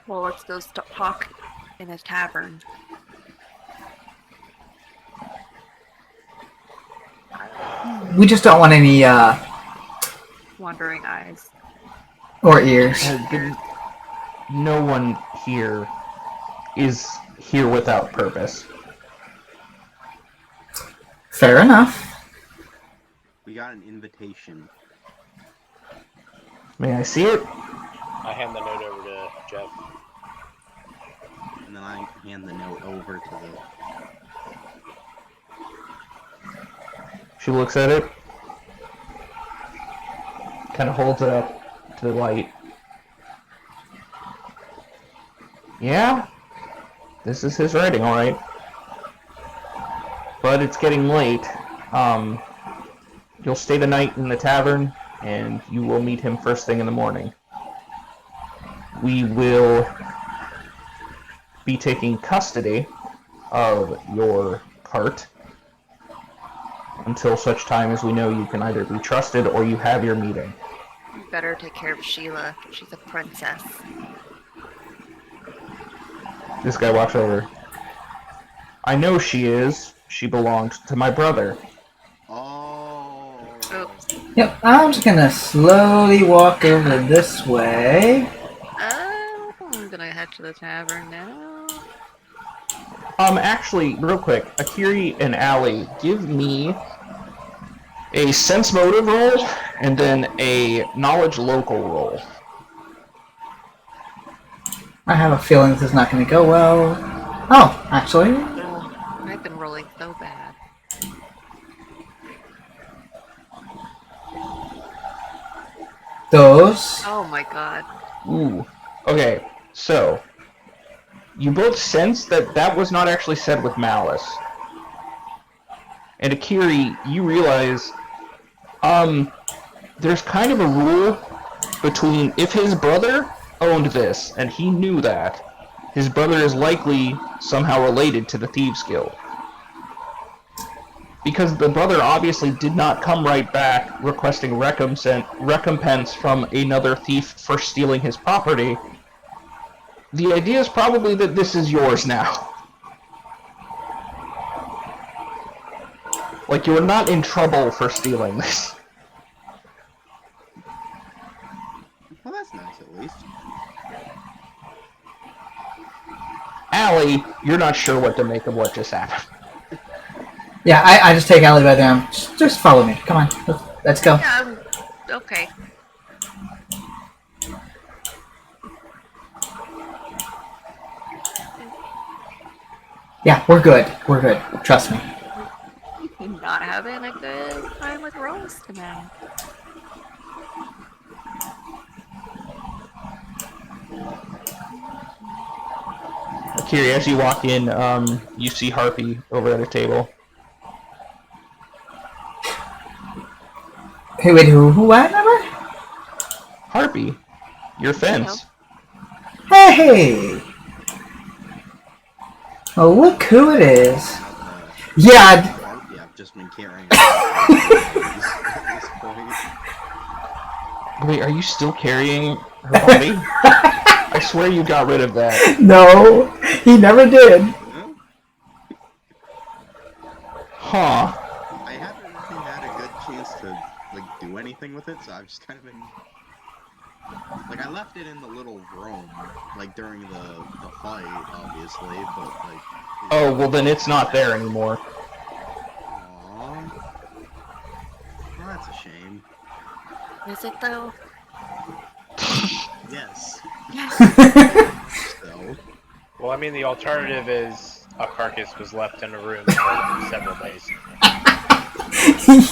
Well, let's go talk in a tavern. we just don't want any, Wandering eyes. or ears. No one here is here without purpose. Fair enough. We got an invitation. May I see it? I hand the note over to Jeff. And then I hand the note over to the... She looks at it, kind of holds it up to the light. Yeah, this is his writing, all right. But it's getting late. You'll stay the night in the tavern, and you will meet him first thing in the morning. We will be taking custody of your cart until such time as we know you can either be trusted or you have your meeting. You better take care of Sheila. She's a princess. This guy walks over. I know she is. She belonged to my brother. Oh. Oops. Yep, I'm just gonna slowly walk over this way. I'm gonna head to the tavern now. Actually, real quick, Akiri and Allie, give me a sense motive roll, and then a knowledge local roll. I have a feeling this is not going to go well. Oh, actually, Ugh, I've been rolling so bad. those. Oh my god. Ooh. Okay, so you both sense that that was not actually said with malice. And Akiri, you realize, there's kind of a rule between if his brother owned this and he knew that, his brother is likely somehow related to the Thieves Guild. Because the brother obviously did not come right back requesting recompense from another thief for stealing his property, the idea is probably that this is yours now. Like, you're not in trouble for stealing this. Well, that's nice at least. Allie, you're not sure what to make of what just happened. Yeah, I just take Allie by the arm. Just follow me. Come on, let's go. Yeah, okay. Yeah, we're good. We're good. Trust me. Not having a good time with Rose tonight. Akiri, as you walk in, you see Harpy over at a table. Hey, wait, who what number? Harpy, your fence. Hey! Oh, look who it is. Yeah. Harpy I've just been carrying at this point. Wait, are you still carrying her body? I swear you got rid of that. No, he never did. No? Huh. I haven't really had a good chance to like do anything with it, so I've just kind of been like, I left it in the little room, like during the fight, obviously, but like. Oh, well then it's not there anymore. Aww. Well, that's a shame. Is it though? Yes. Yes. So. Well, I mean, the alternative is a carcass was left in a room for several days.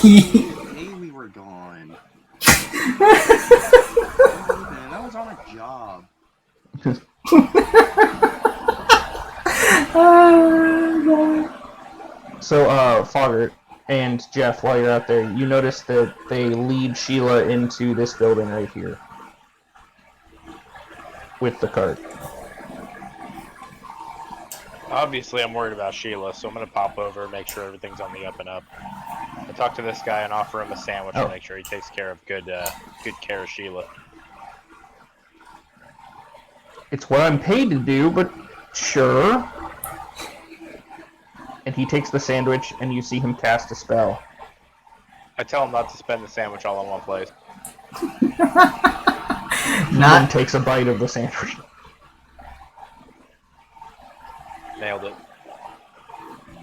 Hey, we were gone. Man, that was on a job. So, Foggart and Jeff, while you're out there, you notice that they lead Sheila into this building right here. With the cart. Obviously, I'm worried about Sheila, so I'm gonna pop over and make sure everything's on the up and up. I talk to this guy and offer him a sandwich Oh. to make sure he takes care of good care of Sheila. It's what I'm paid to do, but sure. And he takes the sandwich, and you see him cast a spell. I tell him not to spend the sandwich all in one place. He then takes a bite of the sandwich. Nailed it.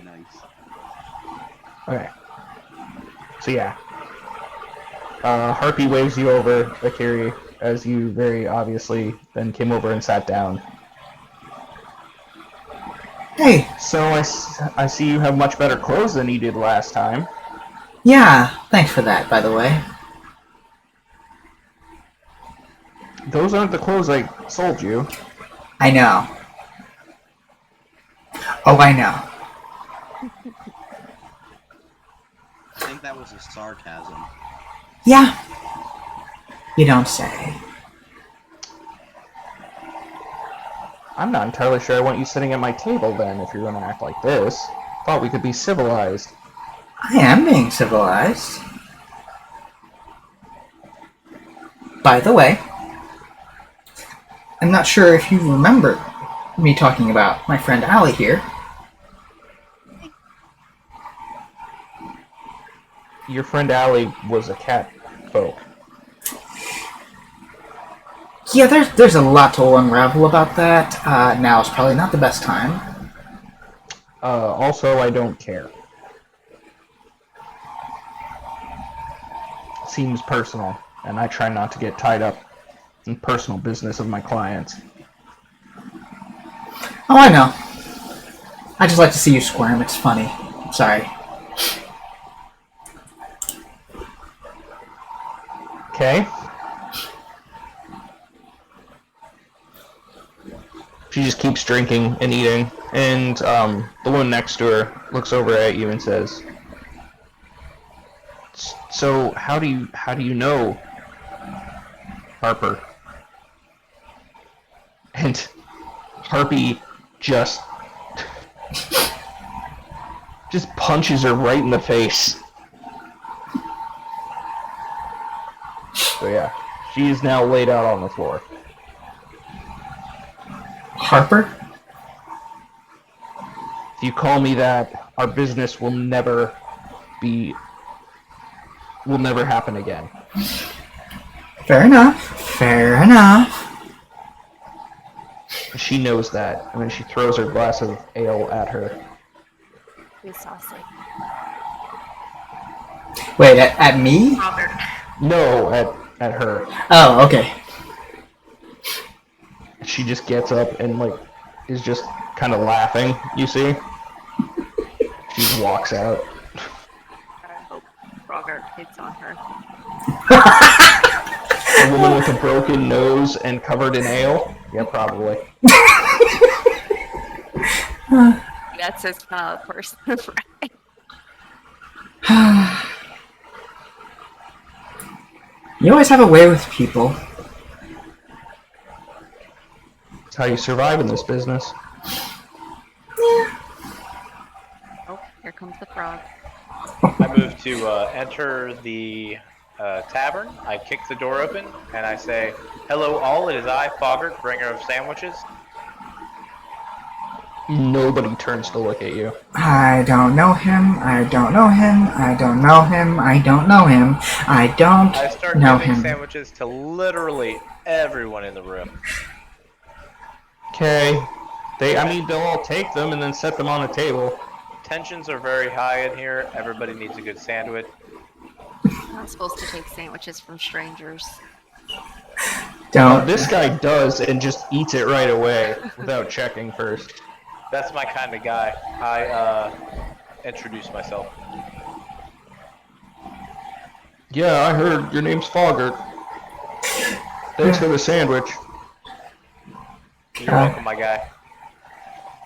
Nice. Okay. So yeah. Harpy waves you over, Akiri, as you very obviously then came over and sat down. Hey, So I see you have much better clothes than you did last time. yeah, thanks for that, by the way. Those aren't the clothes I sold you. I know. Oh, I know. I think that was a sarcasm. Yeah. You don't say. I'm not entirely sure I want you sitting at my table then, if you're gonna act like this. Thought we could be civilized. I am being civilized. By the way, I'm not sure if you remember me talking about my friend Allie here. Your friend Allie was a cat folk. Yeah, there's a lot to unravel about that. Now is probably not the best time. Also, I don't care. seems personal, and I try not to get tied up in personal business of my clients. Oh, I know. I just like to see you squirm. It's funny. Sorry. Okay. She just keeps drinking and eating, and the one next to her looks over at you and says, "So how do you know Harper?" And Harpy just punches her right in the face. So yeah, she is now laid out on the floor. Harper? If you call me that, our business will never happen again. Fair enough. Fair enough. She knows that, and then she throws her glass of ale at her. Be saucy. Wait, at me? Robert. No, at her. Oh, okay. She just gets up and is just kind of laughing. You see? She just walks out. I hope Robert hits on her. A woman with a broken nose and covered in ale? Yeah, probably. That's his kind of person, right? You always have a way with people. It's how you survive in this business. Oh, here comes the frog. I move to enter the tavern. I kick the door open and I say, "Hello, all. It is I, Foggart, bringer of sandwiches." Nobody turns to look at you. I don't know him. I don't know him. I don't know him. I don't know him. I don't I start know giving him. sandwiches to literally everyone in the room. Okay. They'll all take them and then set them on the table. Tensions are very high in here. Everybody needs a good sandwich. I'm not supposed to take sandwiches from strangers. Don't. This guy does and just eats it right away without checking first. That's my kind of guy. I introduce myself. Yeah, I heard your name's Foggart. Thanks for the sandwich. You're welcome, my guy.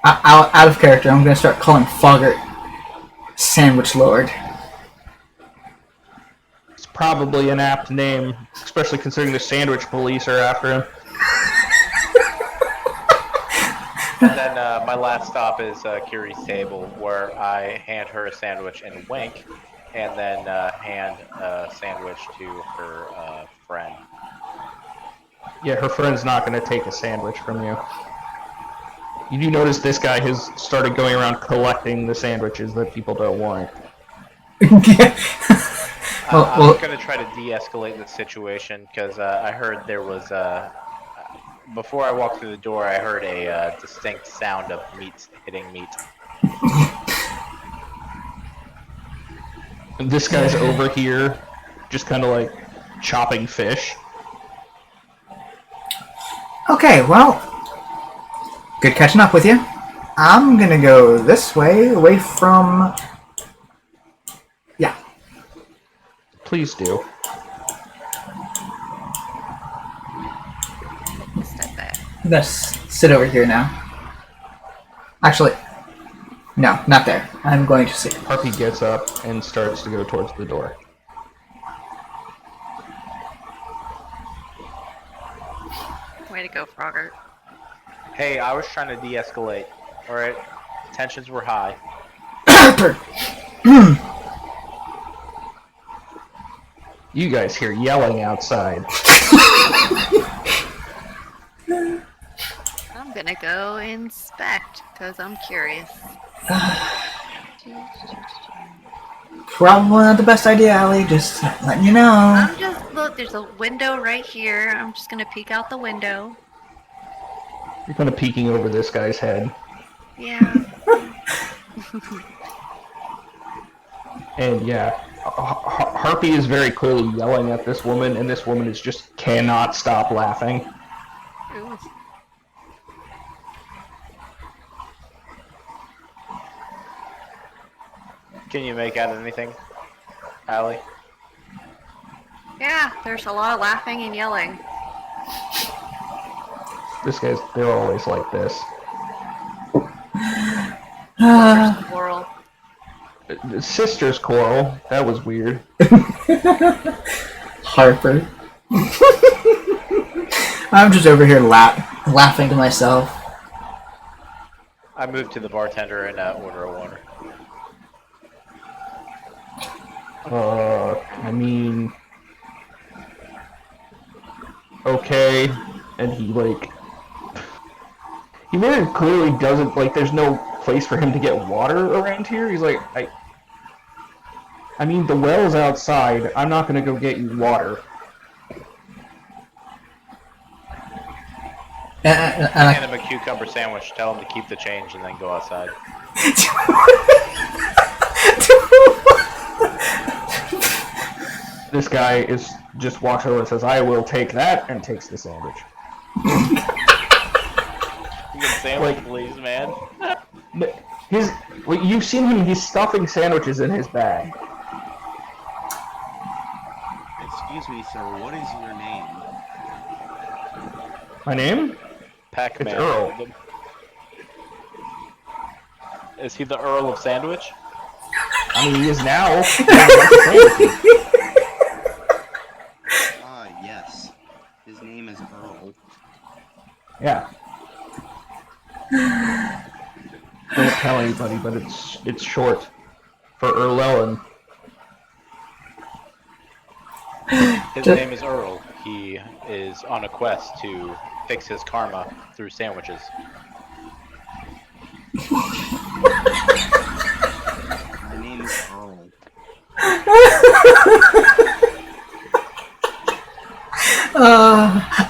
Out of character, I'm gonna start calling Foggart Sandwich Lord. It's probably an apt name, especially considering the sandwich police are after him. And then my last stop is Curie's table, where I hand her a sandwich and wink, and then hand a sandwich to her friend. Yeah, her friend's not going to take a sandwich from you. You do notice this guy has started going around collecting the sandwiches that people don't want. I'm well, going to try to de-escalate the situation, because I heard there was... before I walked through the door, I heard a distinct sound of meat hitting meat. And this guy's over here, just kind of chopping fish. okay, well, good catching up with you. I'm gonna go this way, away from... Yeah. Please do. Step back. I'm gonna sit over here now. Actually, no, not there. I'm going to sit. Harpy gets up and starts to go towards the door. Way to go, Frogger. Hey, I was trying to de-escalate, alright? Tensions were high. You guys hear yelling outside. I'm gonna go inspect, because I'm curious. Probably not the best idea, Allie. Just letting you know. I'm just, look, there's a window right here. I'm just gonna peek out the window. You're kind of peeking over this guy's head. Yeah. And yeah, Harpy is very clearly yelling at this woman, and this woman is just cannot stop laughing. Ooh. Can you make out anything, Allie? Yeah, there's a lot of laughing and yelling. They're always like this. There's the quarrel. Sisters quarrel. That was weird. Harper. I'm just over here laughing to myself. I moved to the bartender and order a water. I mean, okay, and he very clearly doesn't, like, there's no place for him to get water around here. He's like, I mean, the well's outside. I'm not gonna go get you water. Hand him a cucumber sandwich, tell him to keep the change, and then go outside. This guy just walks over and says, "I will take that," and takes the sandwich. You can sandwich, Like- please, man. You've seen him. He's stuffing sandwiches in his bag. Excuse me, sir. What is your name? My name? Pac-Man. It's Earl. Is he the Earl of Sandwich? I mean, he is now. Yes. His name is Earl. Yeah. Don't tell anybody, but it's short for Earl. His name is Earl. He is on a quest to fix his karma through sandwiches. My name is Earl.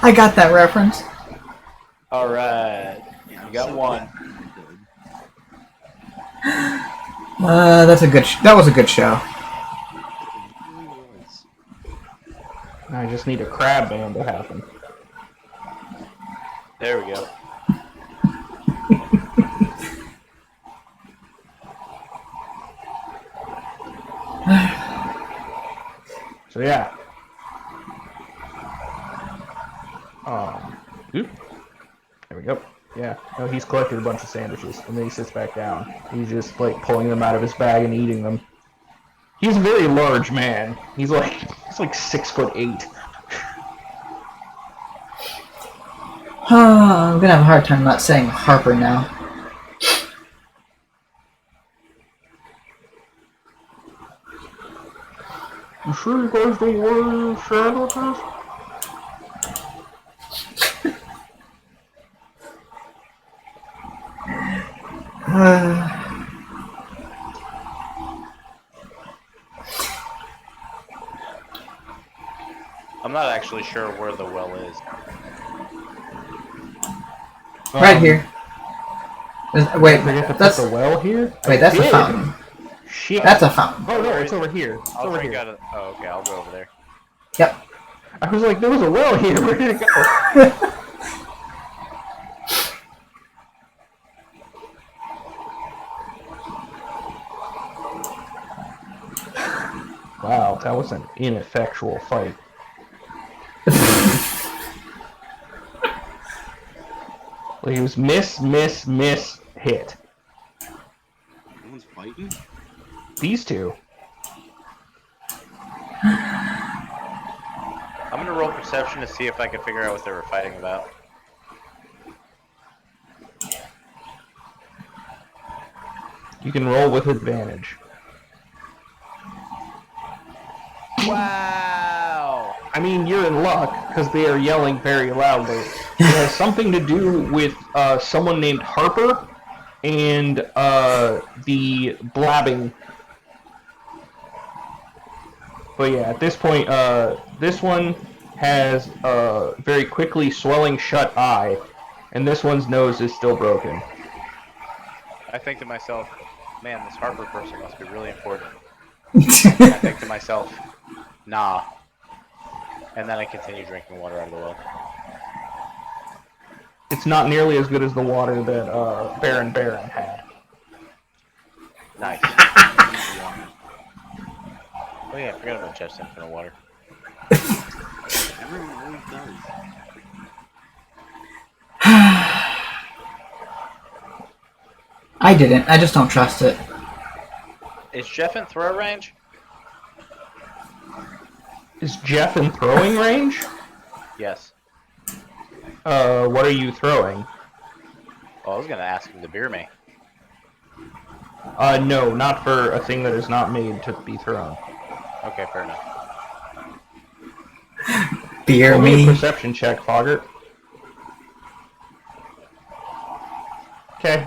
I got that reference. Alright. You got one. That was a good show. It really was. I just need a crab band to happen. There we go. So yeah. Oop. There we go. Yeah. No, he's collected a bunch of sandwiches, and then he sits back down. He's just like pulling them out of his bag and eating them. He's a very large man. He's like 6'8". I'm gonna have a hard time not saying Harper now. You sure you guys don't want any sandwiches? I'm not actually sure where the well is. Right here. Wait, They have to put that's the well here? wait, that's a Yeah. fountain. Shit. That's a fountain. Oh no, it's over here. It's I'll over drink here. out of. Oh, okay, I'll go over there. Yep. I was like, there was a well here. Where did it go? Wow, that was an ineffectual fight. Like, it was miss, hit. No one's fighting? These two. I'm gonna roll perception to see if I can figure out what they were fighting about. You can roll with advantage. Wow! I mean, you're in luck, because they are yelling very loudly. It has something to do with someone named Harper and the blabbing. But yeah, at this point, this one has a very quickly swelling shut eye, and this one's nose is still broken. I think to myself, man, this Harper person must be really important. I think to myself, nah. And then I continue drinking water out of the well. It's not nearly as good as the water that Baron had. Nice. Oh yeah, I forgot about Jeff's infinite water. Everyone always does. I didn't. I just don't trust it. Is Jeff in throw range? Is Jeff in throwing range? Yes. What are you throwing? Oh, I was gonna ask him to beer me. No, not for a thing that is not made to be thrown. Okay, fair enough. Beer Roll me a me. perception check, Foggart. Okay.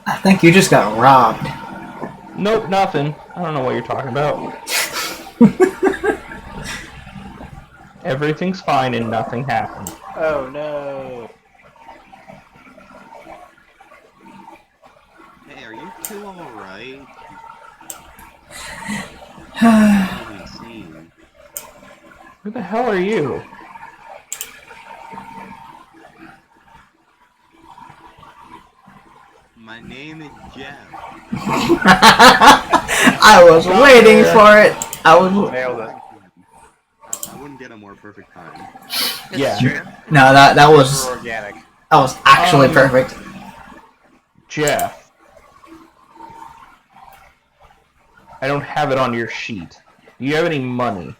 I think you just got robbed. Nope, nothing. I don't know what you're talking about. Everything's fine and nothing happened. Oh no. Hey, are you two alright? Insane. Who the hell are you? My name is Jeff. I was waiting for it. I was. Nailed it. I wouldn't get a more perfect time. It's Yeah. true. No, that was Super organic. actually perfect. Jeff. I don't have it on your sheet. Do you have any money?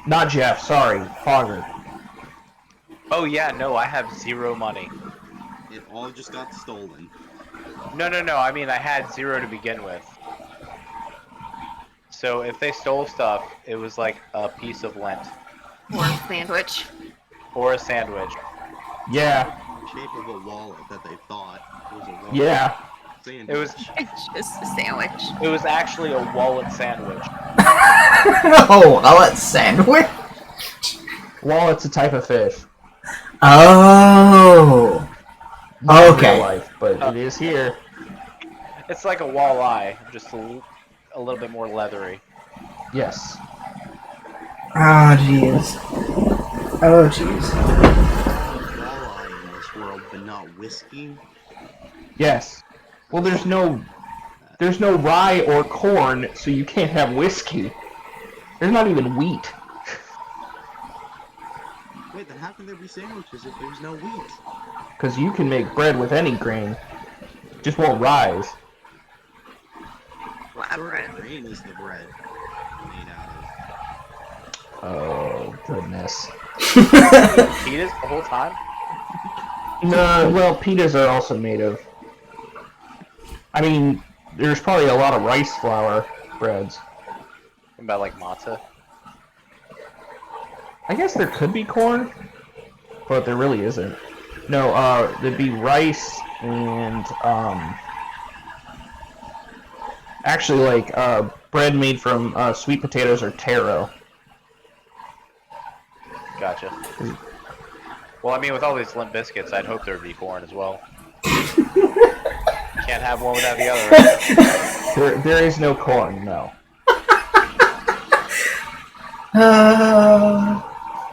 Not Jeff, sorry. Fogger. Oh yeah, no, I have 0 money. It all just got stolen. No, I mean I had 0 to begin with. So if they stole stuff, it was like a piece of lint. Or a sandwich. Or a sandwich. Yeah. Shape of a wallet that they thought was a wallet. Yeah. Sandwich. It was It's just a sandwich. it was actually a wallet sandwich. Oh, wallet sandwich. Wallet's a type of fish. Oh. Not in Okay. real life, but it is here. It's like a walleye, just a little bit more leathery. Yes. Oh jeez. Oh jeez. walleye in this world, but not whiskey. Yes. Well, there's no rye or corn, so you can't have whiskey. There's not even wheat. Wait, then how can there be sandwiches if there's no wheat? Because you can make bread with any grain. Just won't rise. What Flat sort bread. of grain is the bread made out of? Oh, goodness. Pitas the whole time? No, well, pitas are also made of... I mean, there's probably a lot of rice flour breads. What about like matzah? I guess there could be corn, but there really isn't. No, there'd be rice and, actually, like, bread made from, sweet potatoes or taro. Gotcha. Well, I mean, with all these Limp Biscuits, I'd hope there'd be corn as well. Can't have one without the other, right? There is no corn, no.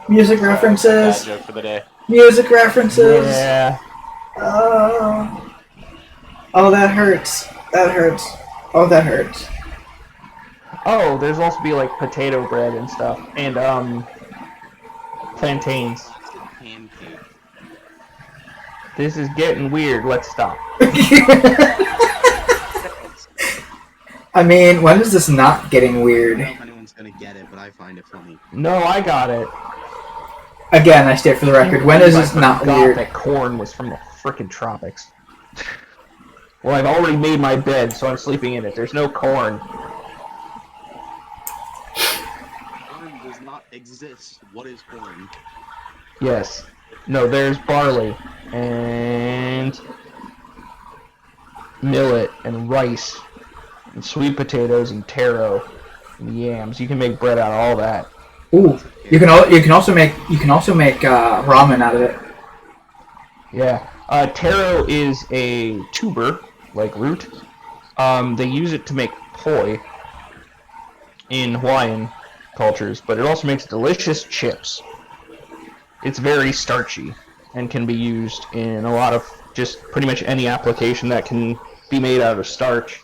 Music Bad references. joke for the day. Music references. Yeah. Oh, that hurts. That hurts. Oh, that hurts. Oh, there's also be, like, potato bread and stuff. And, plantains. That's a pancake. This is getting weird. Let's stop. I mean, when is this not getting I weird? don't know if anyone's gonna get it, but I find it funny. No, I got it. Again, I state for the record, when is this I not forgot weird? that corn was from the frickin' tropics. Well, I've already made my bed, so I'm sleeping in it. There's no corn. Corn does not exist. What is corn? Yes. No, there's barley and millet and rice and sweet potatoes and taro and yams. You can make bread out of all that. Ooh, you can also make ramen out of it. Yeah. Taro is a tuber, like root. They use it to make poi in Hawaiian cultures, but it also makes delicious chips. It's very starchy and can be used in a lot of just pretty much any application that can be made out of starch.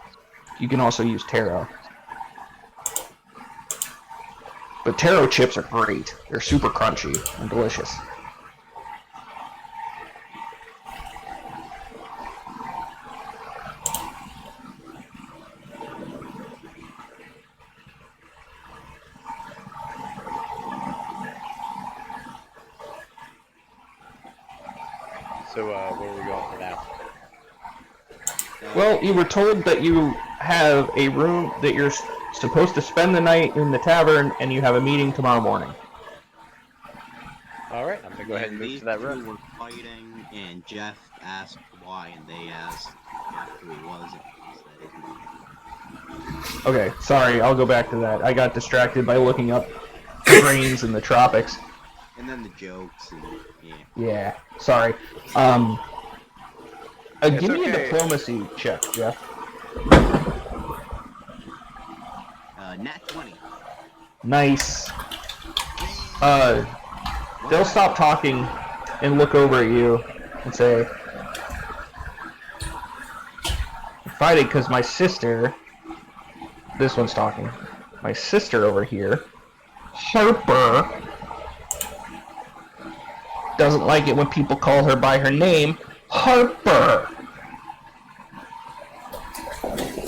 You can also use taro. But taro chips are great. They're super crunchy and delicious. So, where are we going for now? Well, you were told that you have a room that you're supposed to spend the night in the tavern, and you have a meeting tomorrow morning. Alright, I'm gonna go ahead and move these to that two room. were fighting, and Jeff asked why, and they asked Jeff who he was, and he said his name. Okay, sorry, I'll go back to that. I got distracted by looking up grains in the tropics. And then the jokes, and yeah. Yeah, sorry. It's Give me a okay. diplomacy check, Jeff. Nat 20. Nice. They'll stop talking and look over at you and say, I'm fighting because my sister, this one's talking, my sister over here, Harper, doesn't like it when people call her by her name, Harper.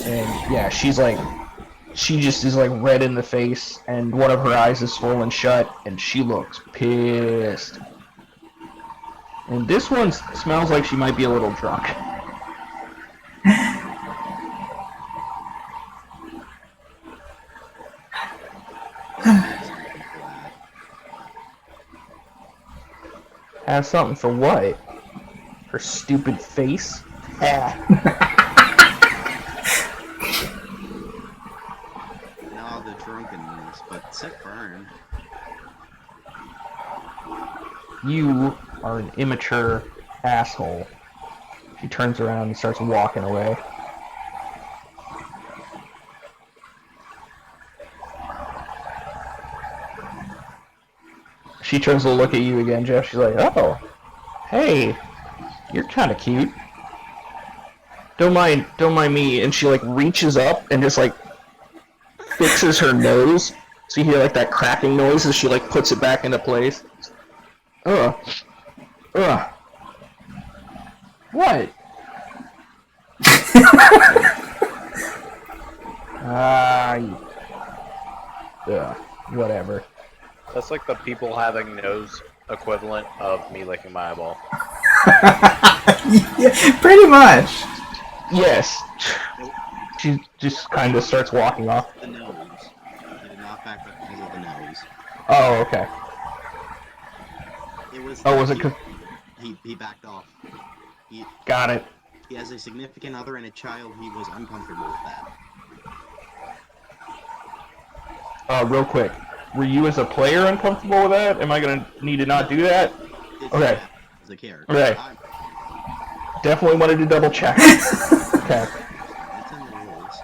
And yeah, she just is like red in the face, and one of her eyes is swollen shut, and she looks pissed. And this one smells like she might be a little drunk. Have something for what? Her stupid face? Ah. No, the drunkenness, but sick burn. You are an immature asshole. She turns around and starts walking away. She turns to look at you again, Jeff. She's like, oh, hey, you're kind of cute. Don't mind me. And she like reaches up and just like fixes her nose. So you hear like that cracking noise as she like puts it back into place. Ugh. Ugh. What? Ugh. Whatever. That's like the people having nose equivalent of me licking my eyeball. Yeah, pretty much. Yes. She just kind of starts walking off. The nose. He did not back up because of the nose. Oh, okay. It was. Oh, was it? He backed off. Got it. He has a significant other and a child. He was uncomfortable with that. Real quick. Were you as a player uncomfortable with that? Am I gonna need to not do that? It's Okay. As a character. Okay. Definitely wanted to double check. Okay. It's in the rules.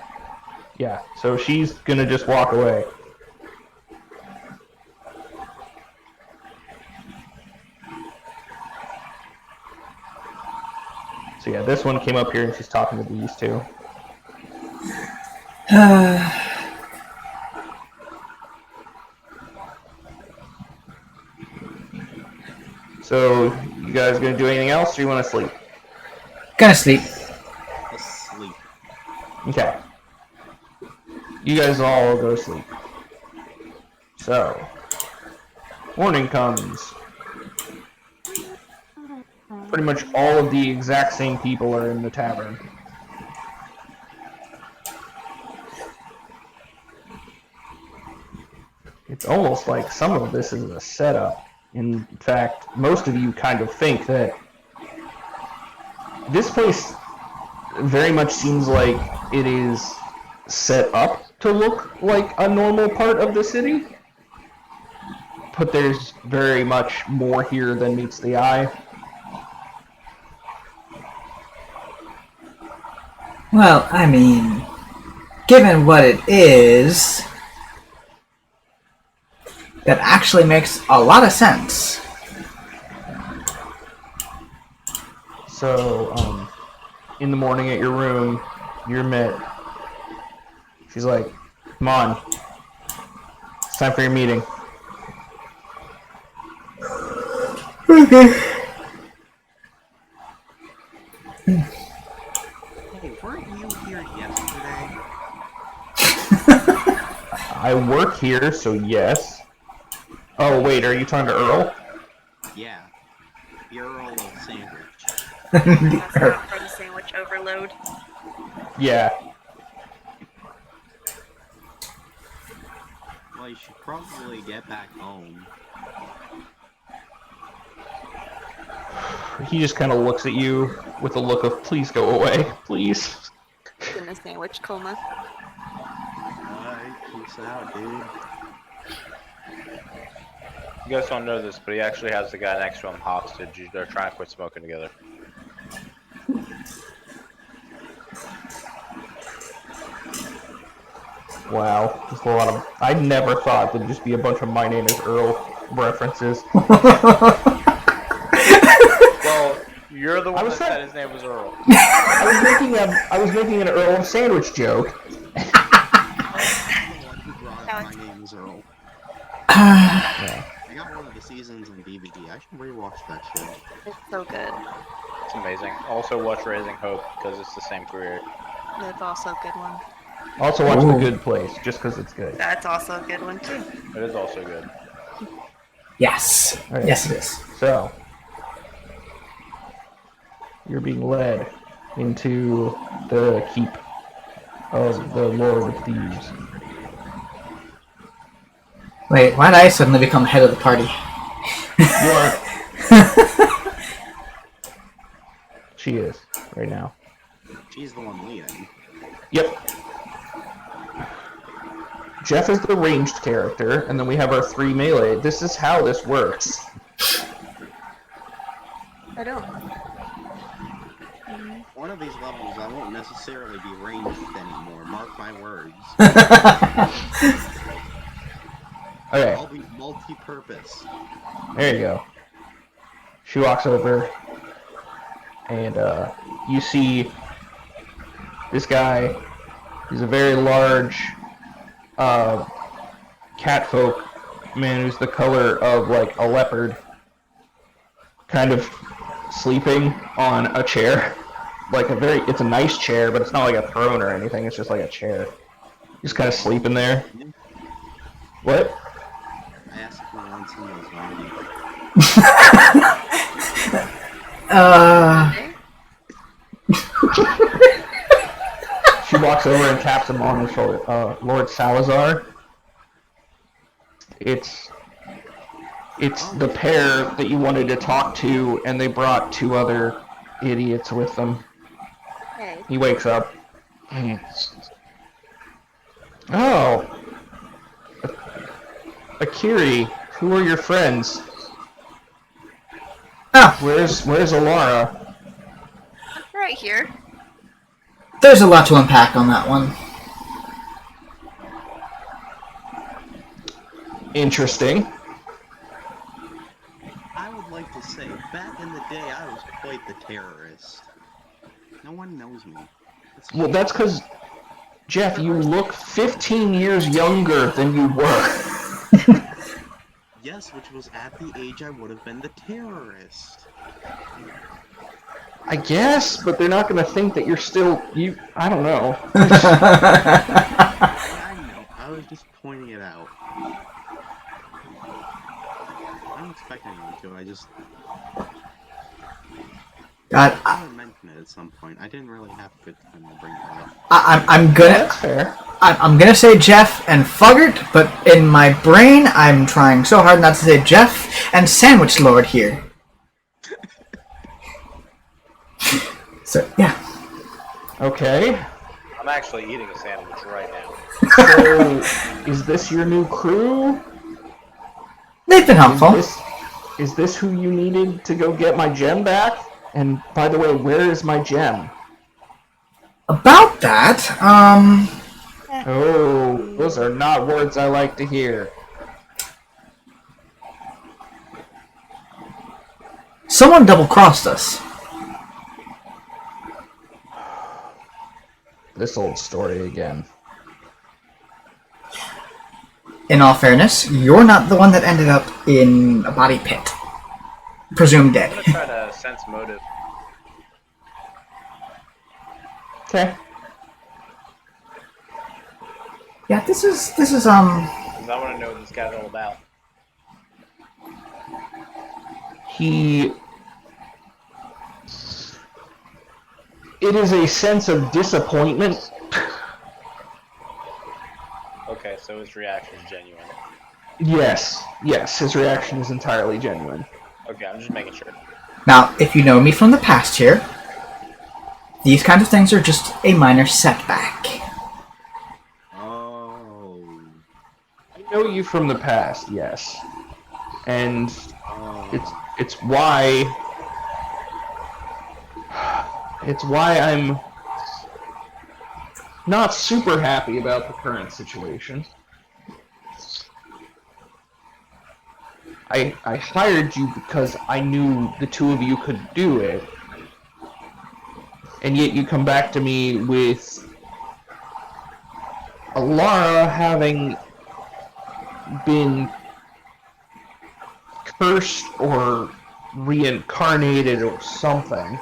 Yeah. So she's gonna just walk away. So yeah, this one came up here and she's talking to these two. So, you guys gonna do anything else, or you want to sleep? Gonna sleep. Asleep. Okay. You guys all go to sleep. So, morning comes. Pretty much all of the exact same people are in the tavern. It's almost like some of this is a setup. In fact, most of you kind of think that this place very much seems like it is set up to look like a normal part of the city, but there's very much more here than meets the eye. Well, I mean, given what it is, that actually makes a lot of sense. So, in the morning at your room, you're met. She's like, come on. It's time for your meeting. Hey, weren't you here yesterday? I work here, so yes. Oh, wait, are you talking to Earl? Yeah. The Earl of Sandwich. That's not from Sandwich Overload. Yeah. Well, you should probably get back home. He just kind of looks at you with a look of, please go away, please. In a sandwich coma. Alright, peace out, dude. You guys don't know this, but he actually has the guy next to him hostage. They're trying to quit smoking together. Wow, just a lot of. I never thought there'd just be a bunch of My Name is Earl references. Well, you're the one was that trying- said his name was Earl. I was making an Earl of Sandwich joke. I'm the one who brought up My Name is Earl. Yeah. I got one of the seasons on DVD. I should rewatch that shit. It's so good. It's amazing. Also watch Raising Hope because it's the same career. That's also a good one. Also watch The Ooh. Good Place, just because it's good. That's also a good one too. It is also good. Yes. Alright. Yes, it is. So, you're being led into the keep of the Lord of Thieves. Wait, why did I suddenly become head of the party? You are. She is, right now. She's the one leading. Yep. Jeff is the ranged character, and then we have our 3 melee. This is how this works. I don't. One of these levels, I won't necessarily be ranged anymore. Mark my words. Okay, I'll be multi-purpose. there you go. She walks over, and you see this guy. He's a very large catfolk man who's the color of like a leopard, kind of sleeping on a chair. Like it's a nice chair, but it's not like a throne or anything. It's just like a chair. He's kind of sleeping there. What? I asked if my one son was wrong. She walks over and taps him on his shoulder. Lord Salazar. It's the pair that you wanted to talk to, and they brought 2 other idiots with them. Hey. He wakes up. Oh. Akiri, who are your friends? Oh, Where's Alara? Right here. there's a lot to unpack on that one. Interesting. I would like to say, back in the day, I was quite the terrorist. No one knows me. Well, that's because, Jeff, you look 15 years younger than you were. Yes, which was at the age I would have been the terrorist. I guess, but they're not going to think that you're still you. I don't know. I know, I was just pointing it out. I don't expect anyone to, I just... God, I would mention it at some point. I didn't really have a good time to bring it up. I'm Yeah, gonna that's fair. I'm gonna say Jeff and Foggart, but in my brain I'm trying so hard not to say Jeff and Sandwich Lord here. So yeah. Okay. I'm actually eating a sandwich right now. So, is this your new crew? They've been helpful. Is this who you needed to go get my gem back? And by the way, where is my gem? About that, Oh, those are not words I like to hear. someone double-crossed us. This old story again. In all fairness, you're not the one that ended up in a body pit. Presumed I'm dead. gonna try to sense motive. Okay. Yeah, this is 'Cause I want to know what this guy's all about. It is a sense of disappointment. Okay, so his reaction is genuine. Yes, his reaction is entirely genuine. Okay, I'm just making sure. Now, if you know me from the past here, these kinds of things are just a minor setback. Oh. I know you from the past, yes. And Oh. it's why I'm not super happy about the current situation. I hired you because I knew the two of you could do it. And yet you come back to me with Alara having been cursed or reincarnated or something.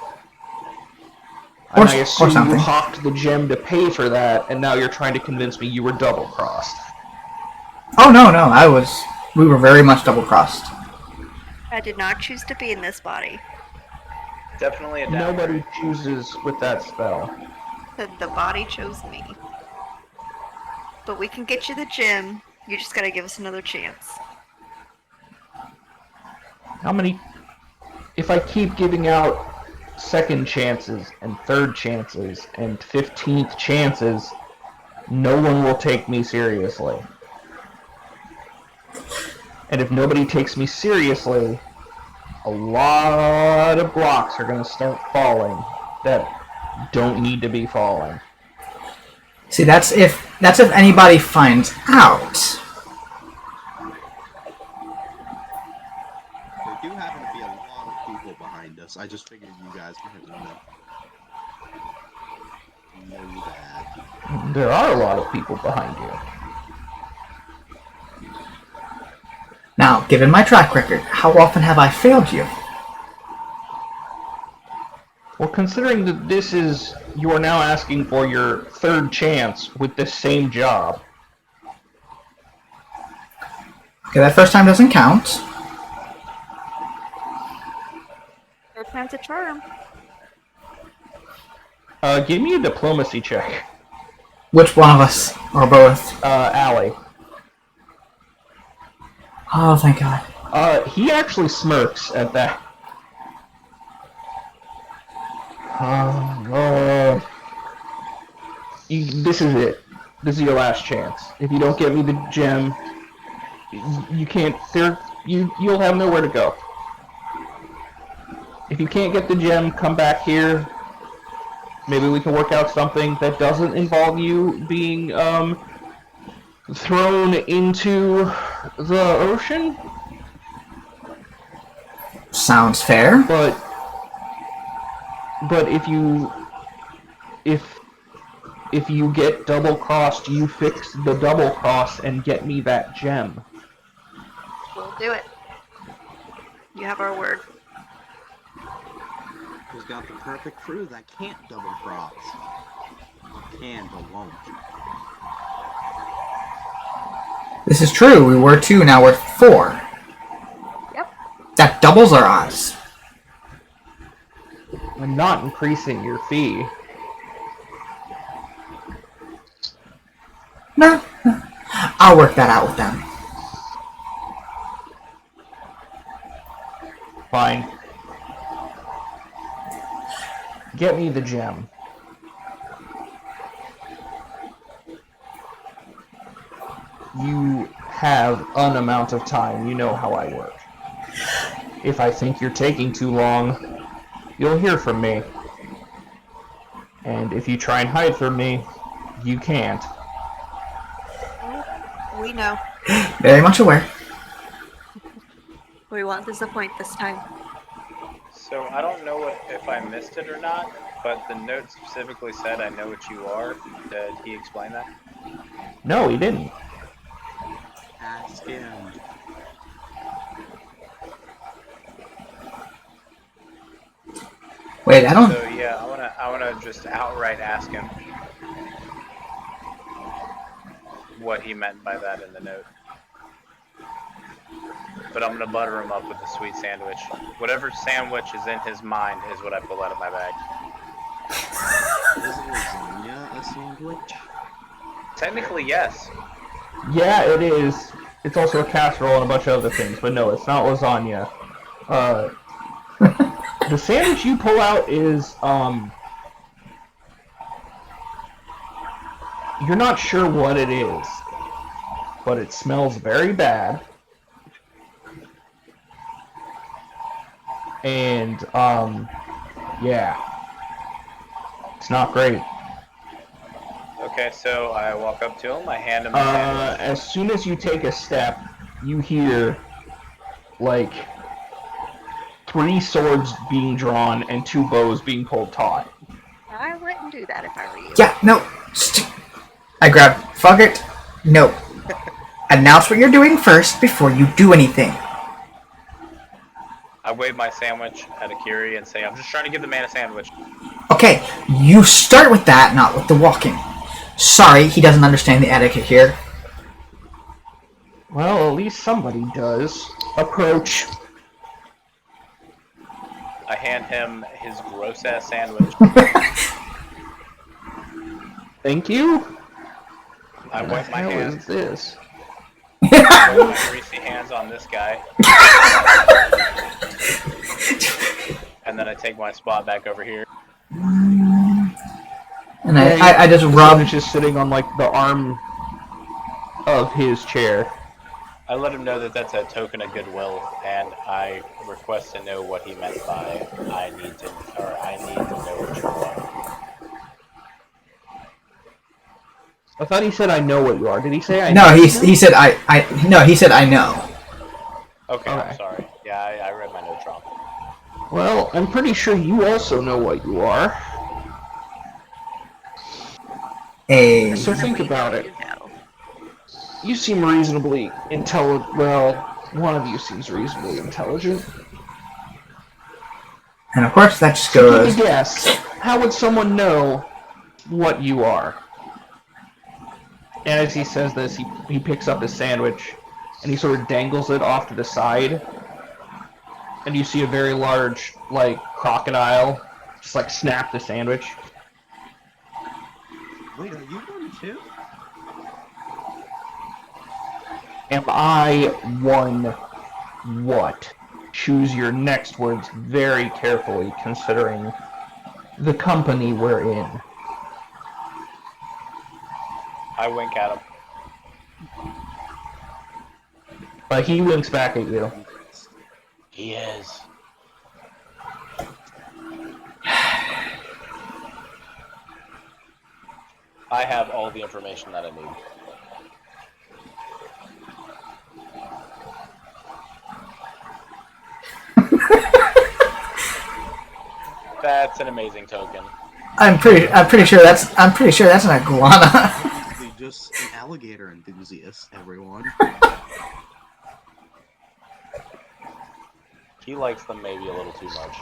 And I assume you something. hawked the gem to pay for that, and now you're trying to convince me you were double-crossed. Oh, no, we were very much double-crossed. I did not choose to be in this body. Definitely a down. Nobody chooses with that spell. The body chose me. But we can get you the gem. You just gotta give us another chance. How many... If I keep giving out second chances and third chances and 15th chances, no one will take me seriously. And if nobody takes me seriously, a lot of blocks are going to start falling that don't need to be falling. See, that's if anybody finds out. There do happen to be a lot of people behind us. I just figured you guys might want to know that. There are a lot of people behind you. Now, given my track record, how often have I failed you? Well, considering that this is... You are now asking for your third chance with this same job. Okay, that first time doesn't count. Third time's a charm. Give me a diplomacy check. Which one of us? Or both? Allie. Oh, thank God. He actually smirks at that. This is it. This is your last chance. If you don't get me the gem, you can't. You'll have nowhere to go. If you can't get the gem, come back here. Maybe we can work out something that doesn't involve you being thrown into the ocean. Sounds fair. But if you get double crossed, you fix the double cross and get me that gem. We'll do it. You have our word. Who's got the perfect crew that can't double cross? Can but won't. This is true. We were 2, now we're 4. Yep. That doubles our odds. I'm not increasing your fee. No. I'll work that out with them. Fine. Get me the gem. you have an amount of time. You know how I work. If I think you're taking too long, you'll hear from me. And if you try and hide from me, you can't. We know. Very much aware. We won't disappoint this time. So I don't know if I missed it or not, but the note specifically said, "I know what you are." Did he explain that? No, he didn't. Ask him. Wait, I don't. So yeah, I wanna just outright ask him what he meant by that in the note. But I'm gonna butter him up with a sweet sandwich. Whatever sandwich is in his mind is what I pull out of my bag. Is lasagna a sandwich? Technically, yes. Yeah, it is. It's also a casserole and a bunch of other things, but no, it's not lasagna. The sandwich you pull out is, you're not sure what it is, but it smells very bad. And, yeah. It's not great. Okay, so I walk up to him, I hand him the sandwich. As soon as you take a step, you hear, like, 3 swords being drawn and 2 bows being pulled taut. I wouldn't do that if I were you. Yeah, no. I grab Foggart. No. Announce what you're doing first before you do anything. I wave my sandwich at Akiri and say, "I'm just trying to give the man a sandwich." Okay, you start with that, not with the walking. Sorry, he doesn't understand the etiquette here. Well, at least somebody does. Approach. I hand him his gross-ass sandwich. Thank you? I wipe my What the hell hands. is this? I wipe my greasy hands on this guy. And then I take my spot back over here. And I just rub. It's just sitting on, like, the arm of his chair. I let him know that that's a token of goodwill, and I request to know what he meant by I need to know what you are. I thought he said I know what you are. Did he say I No, know? he said he said I know. Okay, Okay. I'm sorry. Yeah, I read my notes wrong. Well, I'm pretty sure you also know what you are. So think We about know it. you know. You seem reasonably intelligent. Well, one of you seems reasonably intelligent. And of course, that just Take goes. a guess. How would someone know what you are? And as he says this, he picks up his sandwich and he sort of dangles it off to the side. And you see a very large, like, crocodile just, like, snap the sandwich. Wait, are you one too? Am I one what? Choose your next words very carefully, considering the company we're in. I wink at him. But he winks back at you. He is. I have all the information that I need. That's an amazing token. I'm pretty sure that's an iguana. Probably just an alligator enthusiast, everyone. He likes them maybe a little too much.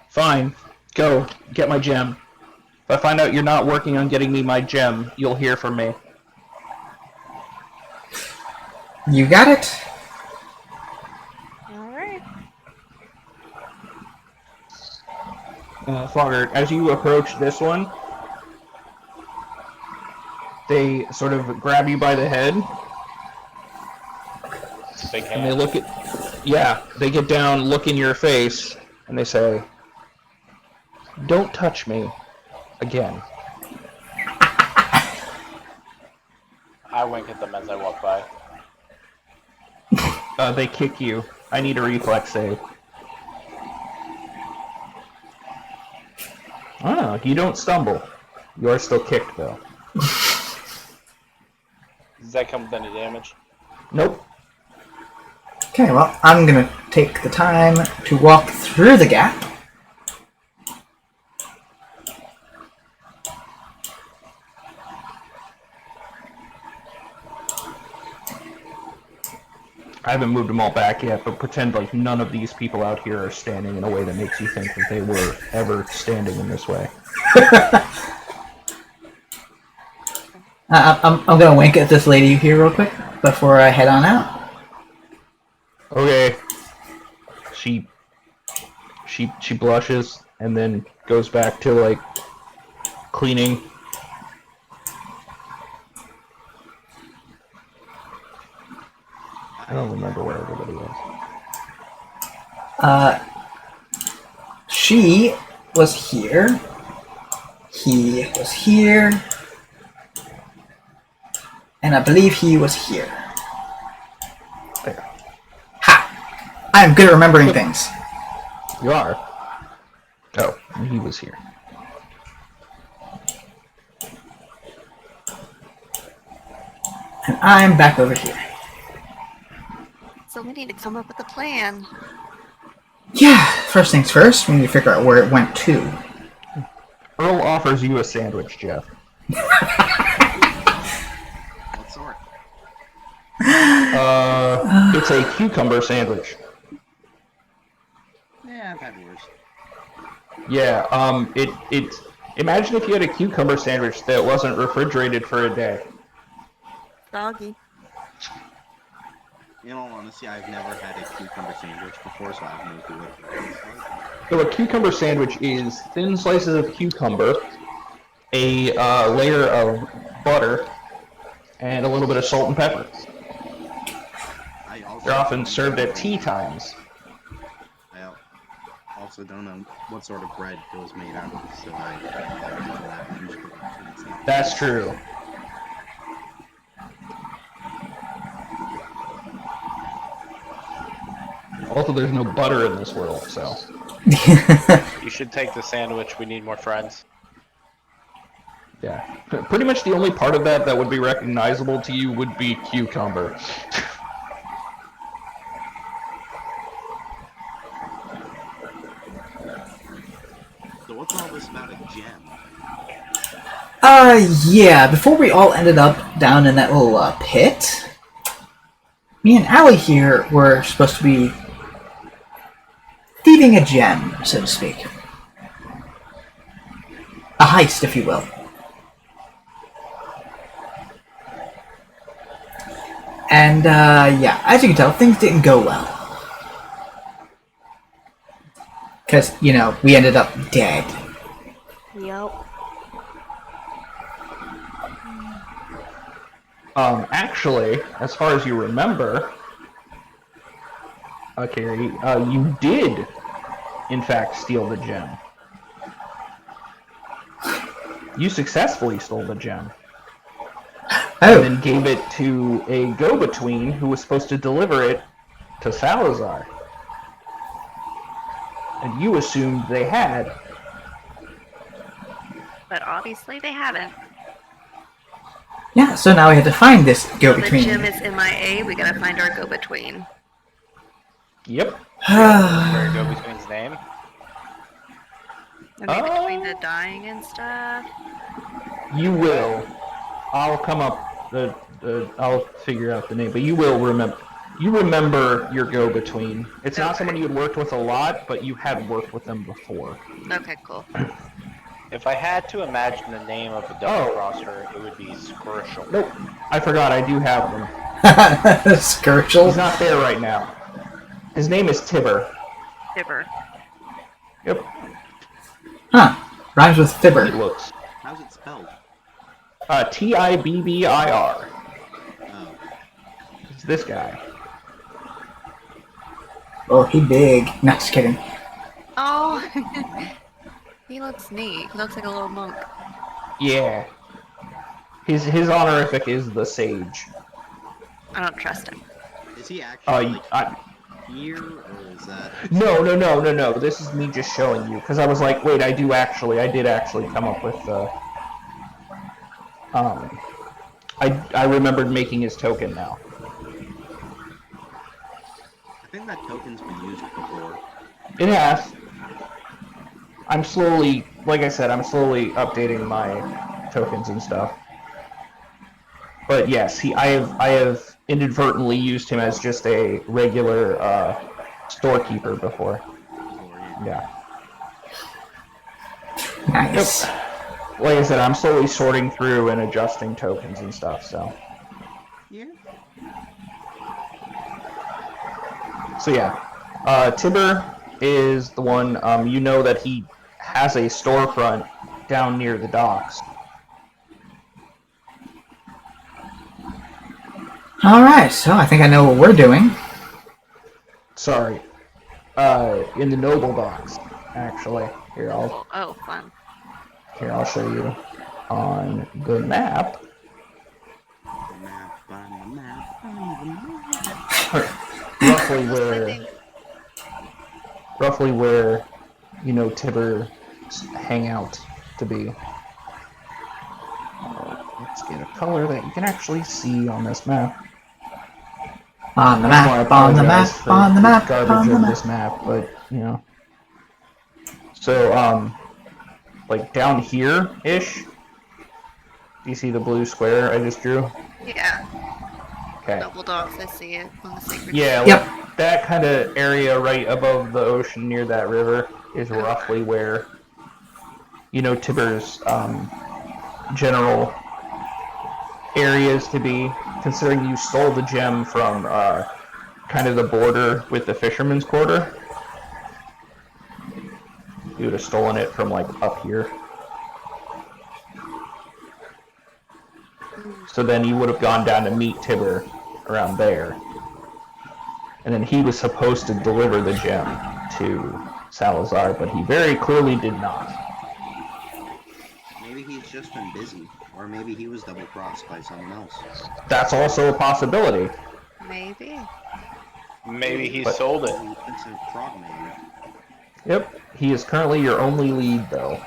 Fine. Go. Get my gem. If I find out you're not working on getting me my gem, you'll hear from me. You got it. Alright. Fogger, as you approach this one, they sort of grab you by the head, Big and they hand. look at... Yeah, they get down, look in your face, and they say, Don't touch me. Again. I wink at them as I walk by. They kick you. I need a reflex save. Ah, you don't stumble. You are still kicked, though. Does that come with any damage? Nope. Okay, well, I'm gonna take the time to walk through the gap. I haven't moved them all back yet, but pretend like none of these people out here are standing in a way that makes you think that they were ever standing in this way. I'm gonna wink at this lady here real quick before I head on out. Okay. She blushes and then goes back to like cleaning. I don't remember where everybody was. She was here. He was here. And I believe he was here. There. Ha! I am good at remembering things. You are. Oh, and he was here. And I'm back over here. So we need to come up with a plan. Yeah, first things first, we need to figure out where it went to. Earl offers you a sandwich, Jeff. What sort? It's a cucumber sandwich. Yeah, I've had worse. Yeah, imagine if you had a cucumber sandwich that wasn't refrigerated for a day. Doggy. In all honesty, I've never had a cucumber sandwich before, so I have no clue what it tastes like. So a cucumber sandwich is thin slices of cucumber, a layer of butter, and a little bit of salt and pepper. They're often served at tea times. I also don't know what sort of bread it was made out of, so I don't know that much. That's true. Also, there's no butter in this world, so... You should take the sandwich. We need more friends. Yeah. Pretty much the only part of that that would be recognizable to you would be cucumber. So what's all this about a gem? Yeah, before we all ended up down in that little pit, me and Allie here were supposed to be thieving a gem, so to speak. A heist, if you will. And, yeah, as you can tell, things didn't go well. Because, you know, we ended up dead. Yep. Actually, as far as you remember, Carrie, you did, in fact, steal the gem. You successfully stole the gem. Oh. And then gave it to a go-between who was supposed to deliver it to Salazar. And you assumed they had. But obviously they haven't. Yeah, so now we have to find this So the go-between. gym is MIA, we gotta find our go-between. Yep. Where go between's name? Maybe between the dying and stuff. You will. I'll come up. I'll figure out the name, but you will remember. You remember your go-between. It's not someone you had worked with a lot, but you had worked with them before. Okay, cool. If I had to imagine the name of a double crosser, it would be Squirtle. Nope. I forgot. I do have them. Skirchel. He's not there right now. His name is Tibber. Dibber. Yep. Huh. Rhymes with It fibber. looks. How's it spelled? Tibbir. Oh. It's this guy. Oh, he big. No, just kidding. Oh! He looks neat. He looks like a little monk. Yeah. His honorific is the Sage. I don't trust him. Is he actually I, here, or is that? No. This is me just showing you, because I was like, wait, I did actually come up with the... I remembered making his token now. I think that token's been used before. It has. I'm slowly, like I said, I'm slowly updating my tokens and stuff. But yes, I have inadvertently used him as just a regular storekeeper before. Yeah. Nice. Yep. Like I said, I'm slowly sorting through and adjusting tokens and stuff, so. Yeah. So yeah. Tibber is the one, you know that he has a storefront down near the docks. Alright, so I think I know what we're doing. Sorry. In the Noble docks, actually. Here, Oh, fun. I'll show you on the map. roughly where you know Tibber's hangout to be. Let's get a color that you can actually see on this map. On the I map, on the apologize map, for on the map, garbage on the of map. this map, but you know. So like down here-ish. Do you see the blue square I just drew? Yeah. Okay. Double dogs, I see it on the sacred. Yeah, Yep. like that kind of area right above the ocean near that river is roughly where, you know, Tibber's general areas to be, considering you stole the gem from kind of the border with the Fisherman's Quarter. You would have stolen it from like up here. So then you would have gone down to meet Tibber around there. And then he was supposed to deliver the gem to Salazar, but he very clearly did not. Maybe he's just been busy, or maybe he was double-crossed by someone else. That's also a possibility. Maybe. Maybe he sold it. It's a frogman. Yep, he is currently your only lead, though.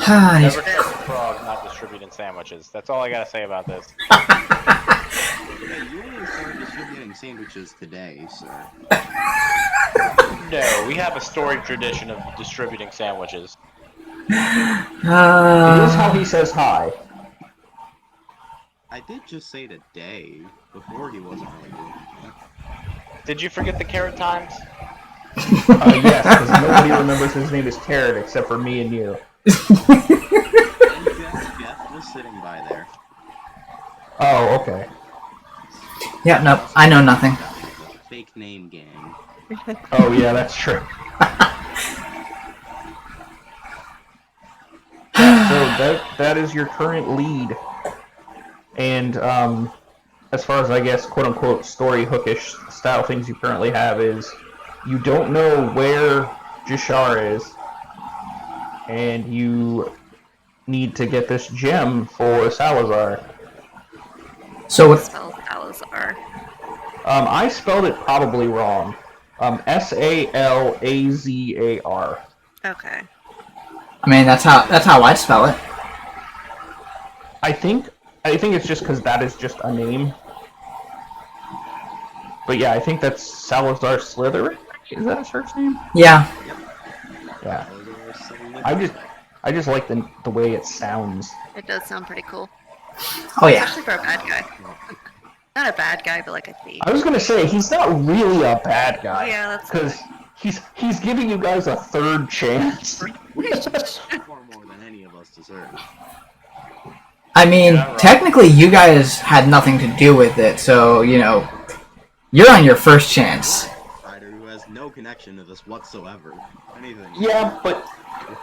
Never trust a frog not distributing sandwiches. That's all I gotta say about this. Hey, you only started distributing sandwiches today, sir. No, we have a storied tradition of distributing sandwiches. It is how he says hi. I did just say today. Before he wasn't really doing that. Did you forget the carrot times? Yes, because nobody remembers his name is Carrot except for me and you. Jeff was sitting by there. Oh, okay. Yeah, nope, I know nothing. Fake name gang. Oh, yeah, that's true. So that is your current lead. And as far as, I guess, quote-unquote story hookish style things you currently have is you don't know where Jashar is, and you need to get this gem for Salazar. So what? Spell Salazar. I spelled it probably wrong. Salazar. Okay. I mean, that's how I'd spell it. I think it's just because that is just a name. But yeah, I think that's Salazar Slytherin. Is that his first name? Yeah. Yeah. I just like the way it sounds. It does sound pretty cool. Oh yeah. Especially for a bad guy. Not a bad guy, but like a thief. I was gonna say he's not really a bad guy. Yeah, that's because he's giving you guys a third chance. Far more than any of us deserve. I mean, technically you guys had nothing to do with it, so, you know, you're on your first chance. Ryder who has no connection to this whatsoever. Anything. Yeah, but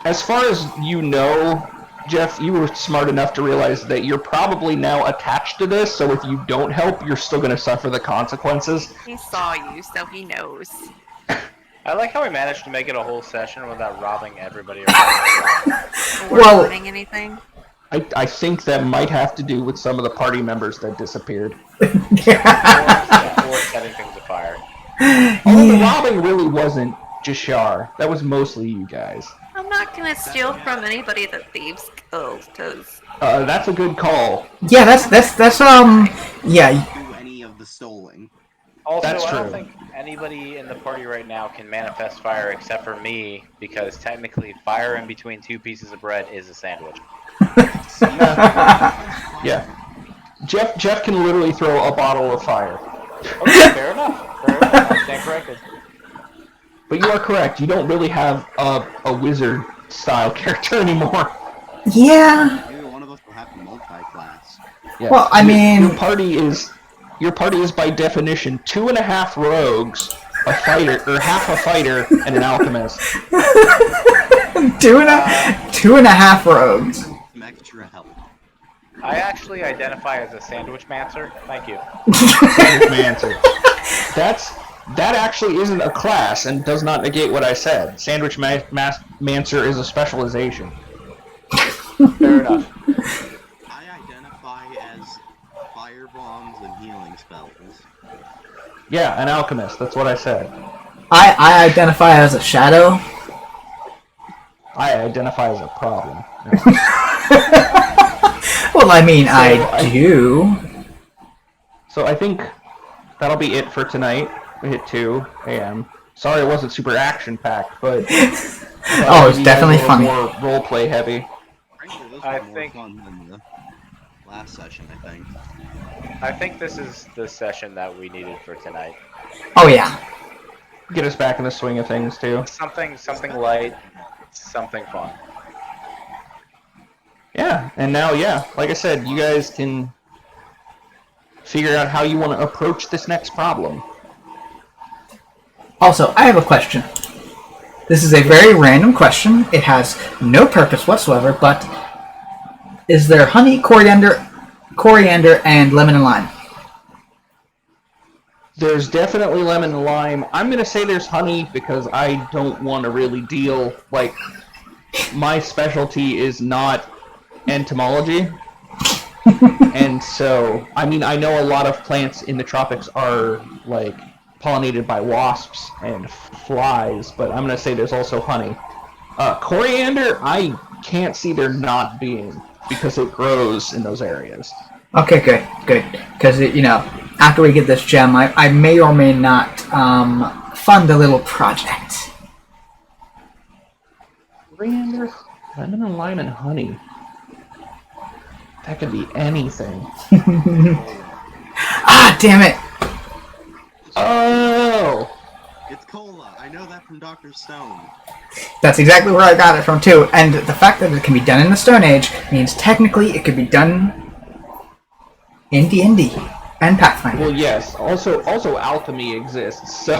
as far as you know, Jeff, you were smart enough to realize that you're probably now attached to this, so if you don't help, you're still going to suffer the consequences. He saw you, so he knows. I like how we managed to make it a whole session without robbing everybody around. Or Well- learning anything. I think that might have to do with some of the party members that disappeared. Or setting things afire. Although the robbing really wasn't Jashar. That was mostly you guys. I'm not gonna steal from anybody that thieves kills, because That's a good call. Yeah, that's yeah. Do any of the stoling. Also, That's I don't true. think anybody in the party right now can manifest fire except for me, because technically fire in between two pieces of bread is a sandwich. Yeah. Jeff can literally throw a bottle of fire. Okay, fair enough. Fair enough. I stand corrected. But you are correct. You don't really have a wizard style character anymore. Yeah. Maybe one of us will have to multi-class. Yeah. Well, I mean- your party is by definition 2.5 rogues, a fighter, or half a fighter, and an alchemist. Two and a half rogues. Some extra help. I actually identify as a sandwich mancer. Thank you. Mancer. That actually isn't a class and does not negate what I said. Sandwich Mancer is a specialization. Fair enough. I identify as fire bombs and healing spells. Yeah, an alchemist. That's what I said. I identify as a shadow. I identify as a problem. Well, I mean, So, I do. So I think that'll be it for tonight. We hit 2 a.m. Sorry it wasn't super action-packed, but... Oh, it's definitely funny. More roleplay heavy. Frankly, this I was more think- fun than the last session, I think. I think this is the session that we needed for tonight. Oh yeah. Get us back in the swing of things, too. Something light, something fun. Yeah, and now, yeah, like I said, you guys can figure out how you want to approach this next problem. Also, I have a question. This is a very random question. It has no purpose whatsoever, but is there honey, coriander, and lemon and lime? There's definitely lemon and lime. I'm going to say there's honey because I don't want to really deal, like, my specialty is not entomology. And so, I mean, I know a lot of plants in the tropics are, like, pollinated by wasps and flies, but I'm going to say there's also honey. Coriander, I can't see there not being, because it grows in those areas. Okay, good. Because, you know, after we get this gem, I may or may not fund a little project. Coriander, lemon and lime, and honey. That could be anything. Ah, damn it! Oh! It's cola. I know that from Dr. Stone. That's exactly where I got it from, too. And the fact that it can be done in the Stone Age means technically it could be done in D&D and Pathfinder. Well, yes. Also, alchemy exists, so...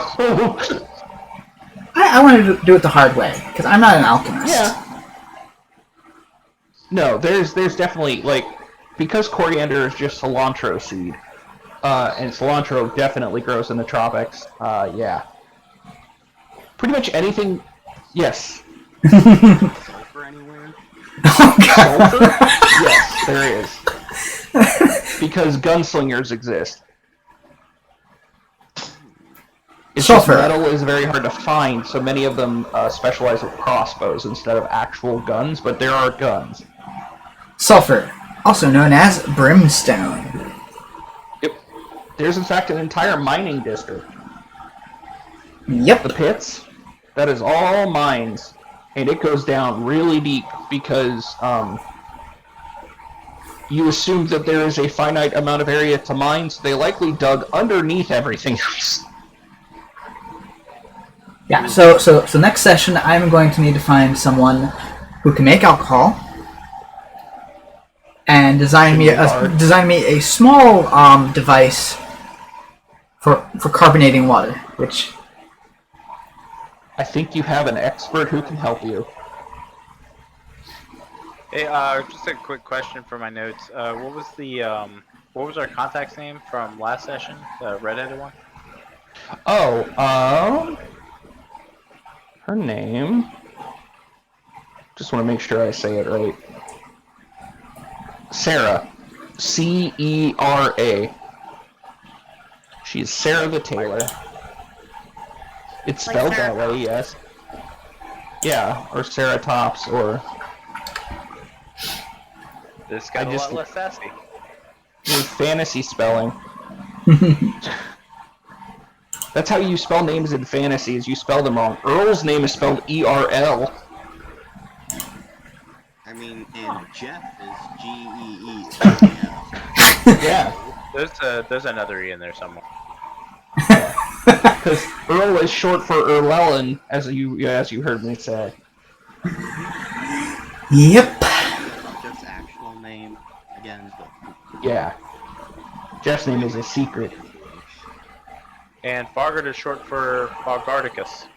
I wanted to do it the hard way, because I'm not an alchemist. Yeah. No, there's definitely, like, because coriander is just cilantro seed, and cilantro definitely grows in the tropics, yeah. Pretty much anything, yes. Sulfur anywhere? Sulfur? Yes, there is. Because gunslingers exist. It's Sulfur. just metal is very hard to find, so many of them specialize with crossbows instead of actual guns, but there are guns. Sulfur, also known as brimstone. Yep. There's in fact an entire mining district. Yep. The pits, that is all mines, and it goes down really deep because you assume that there is a finite amount of area to mine, so they likely dug underneath everything else. Yeah, so next session I'm going to need to find someone who can make alcohol and design me a small device for carbonating water, which I think you have an expert who can help you. Hey, just a quick question for my notes. What was our contact's name from last session? The redheaded one? Oh, Her name... Just want to make sure I say it right. Sarah. C-E-R-A. She's Sarah the Tailor. It's Like spelled Sarah that way, yes. Yeah, or Sarah Tops, or... This got a lot less sassy. With fantasy spelling. That's how you spell names in fantasy, is you spell them wrong. Earl's name is spelled E-R-L. I mean, and Jeff is G-E-E. Yeah. There's another E in there somewhere. Because Earl is short for Erlellen, as you heard me say. Yep. Jeff's actual name, again, but... Yeah. Jeff's name is a secret. And Fogart is short for Fogarticus.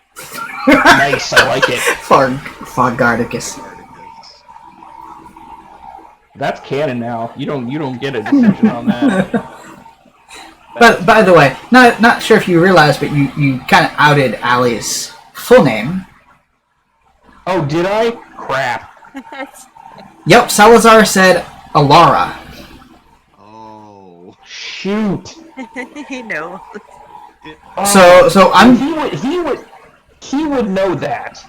Nice, I like it. Fogardicus. That's canon now. You don't get a decision on that. But by the way, not sure if you realized, but you kind of outed Allie's full name. Oh, did I? Crap. Yep, Salazar said Alara. Oh. Shoot. He knows. So I'm. He would know that.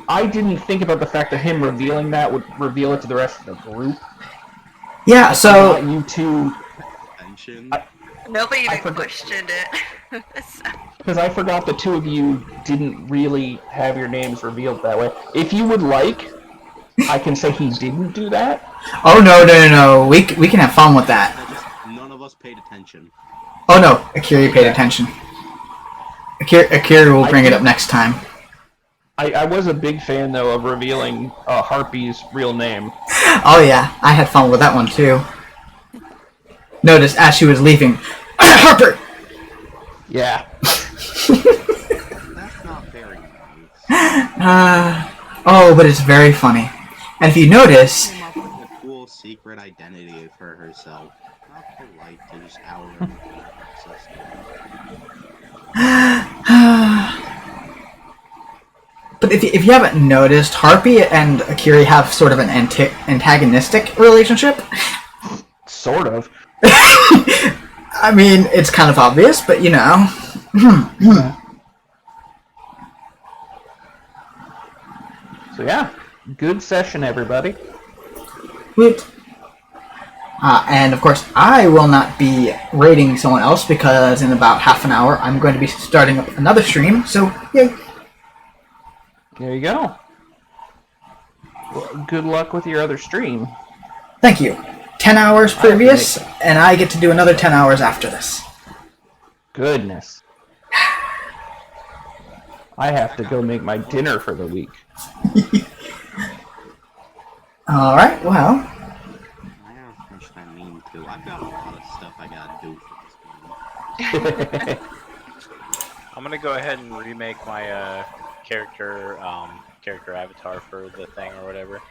I didn't think about the fact that him revealing that would reveal it to the rest of the group. Yeah, so You two. Nobody even forgot- questioned it. Because I forgot the two of you didn't really have your names revealed that way. If you would like, I can say he didn't do that. oh no, we can have fun with that. None of us paid attention. Oh no, Akira paid attention. Akira will bring it up next time. I was a big fan though of revealing Harpy's real name. Oh yeah, I had fun with that one too. Notice as she was leaving, Harper. Yeah. That's not very nice. Oh, but it's very funny. And if you notice, Came up with a cool secret identity for herself. Not polite to just hour her sister. but if you haven't noticed, Harpy and Akira have sort of an antagonistic relationship. Sort of. I mean, it's kind of obvious, but you know. So yeah, good session, everybody. Woot. And of course, I will not be rating someone else because in about half an hour I'm going to be starting up another stream. So, yay. There you go. Well, good luck with your other stream. Thank you. 10 hours previous, and I get to do another 10 hours after this. Goodness. I have to go make my dinner for the week. Alright, well. I don't know what I mean to. I've got a lot of stuff I gotta do for this game. I'm gonna go ahead and remake my character avatar for the thing or whatever.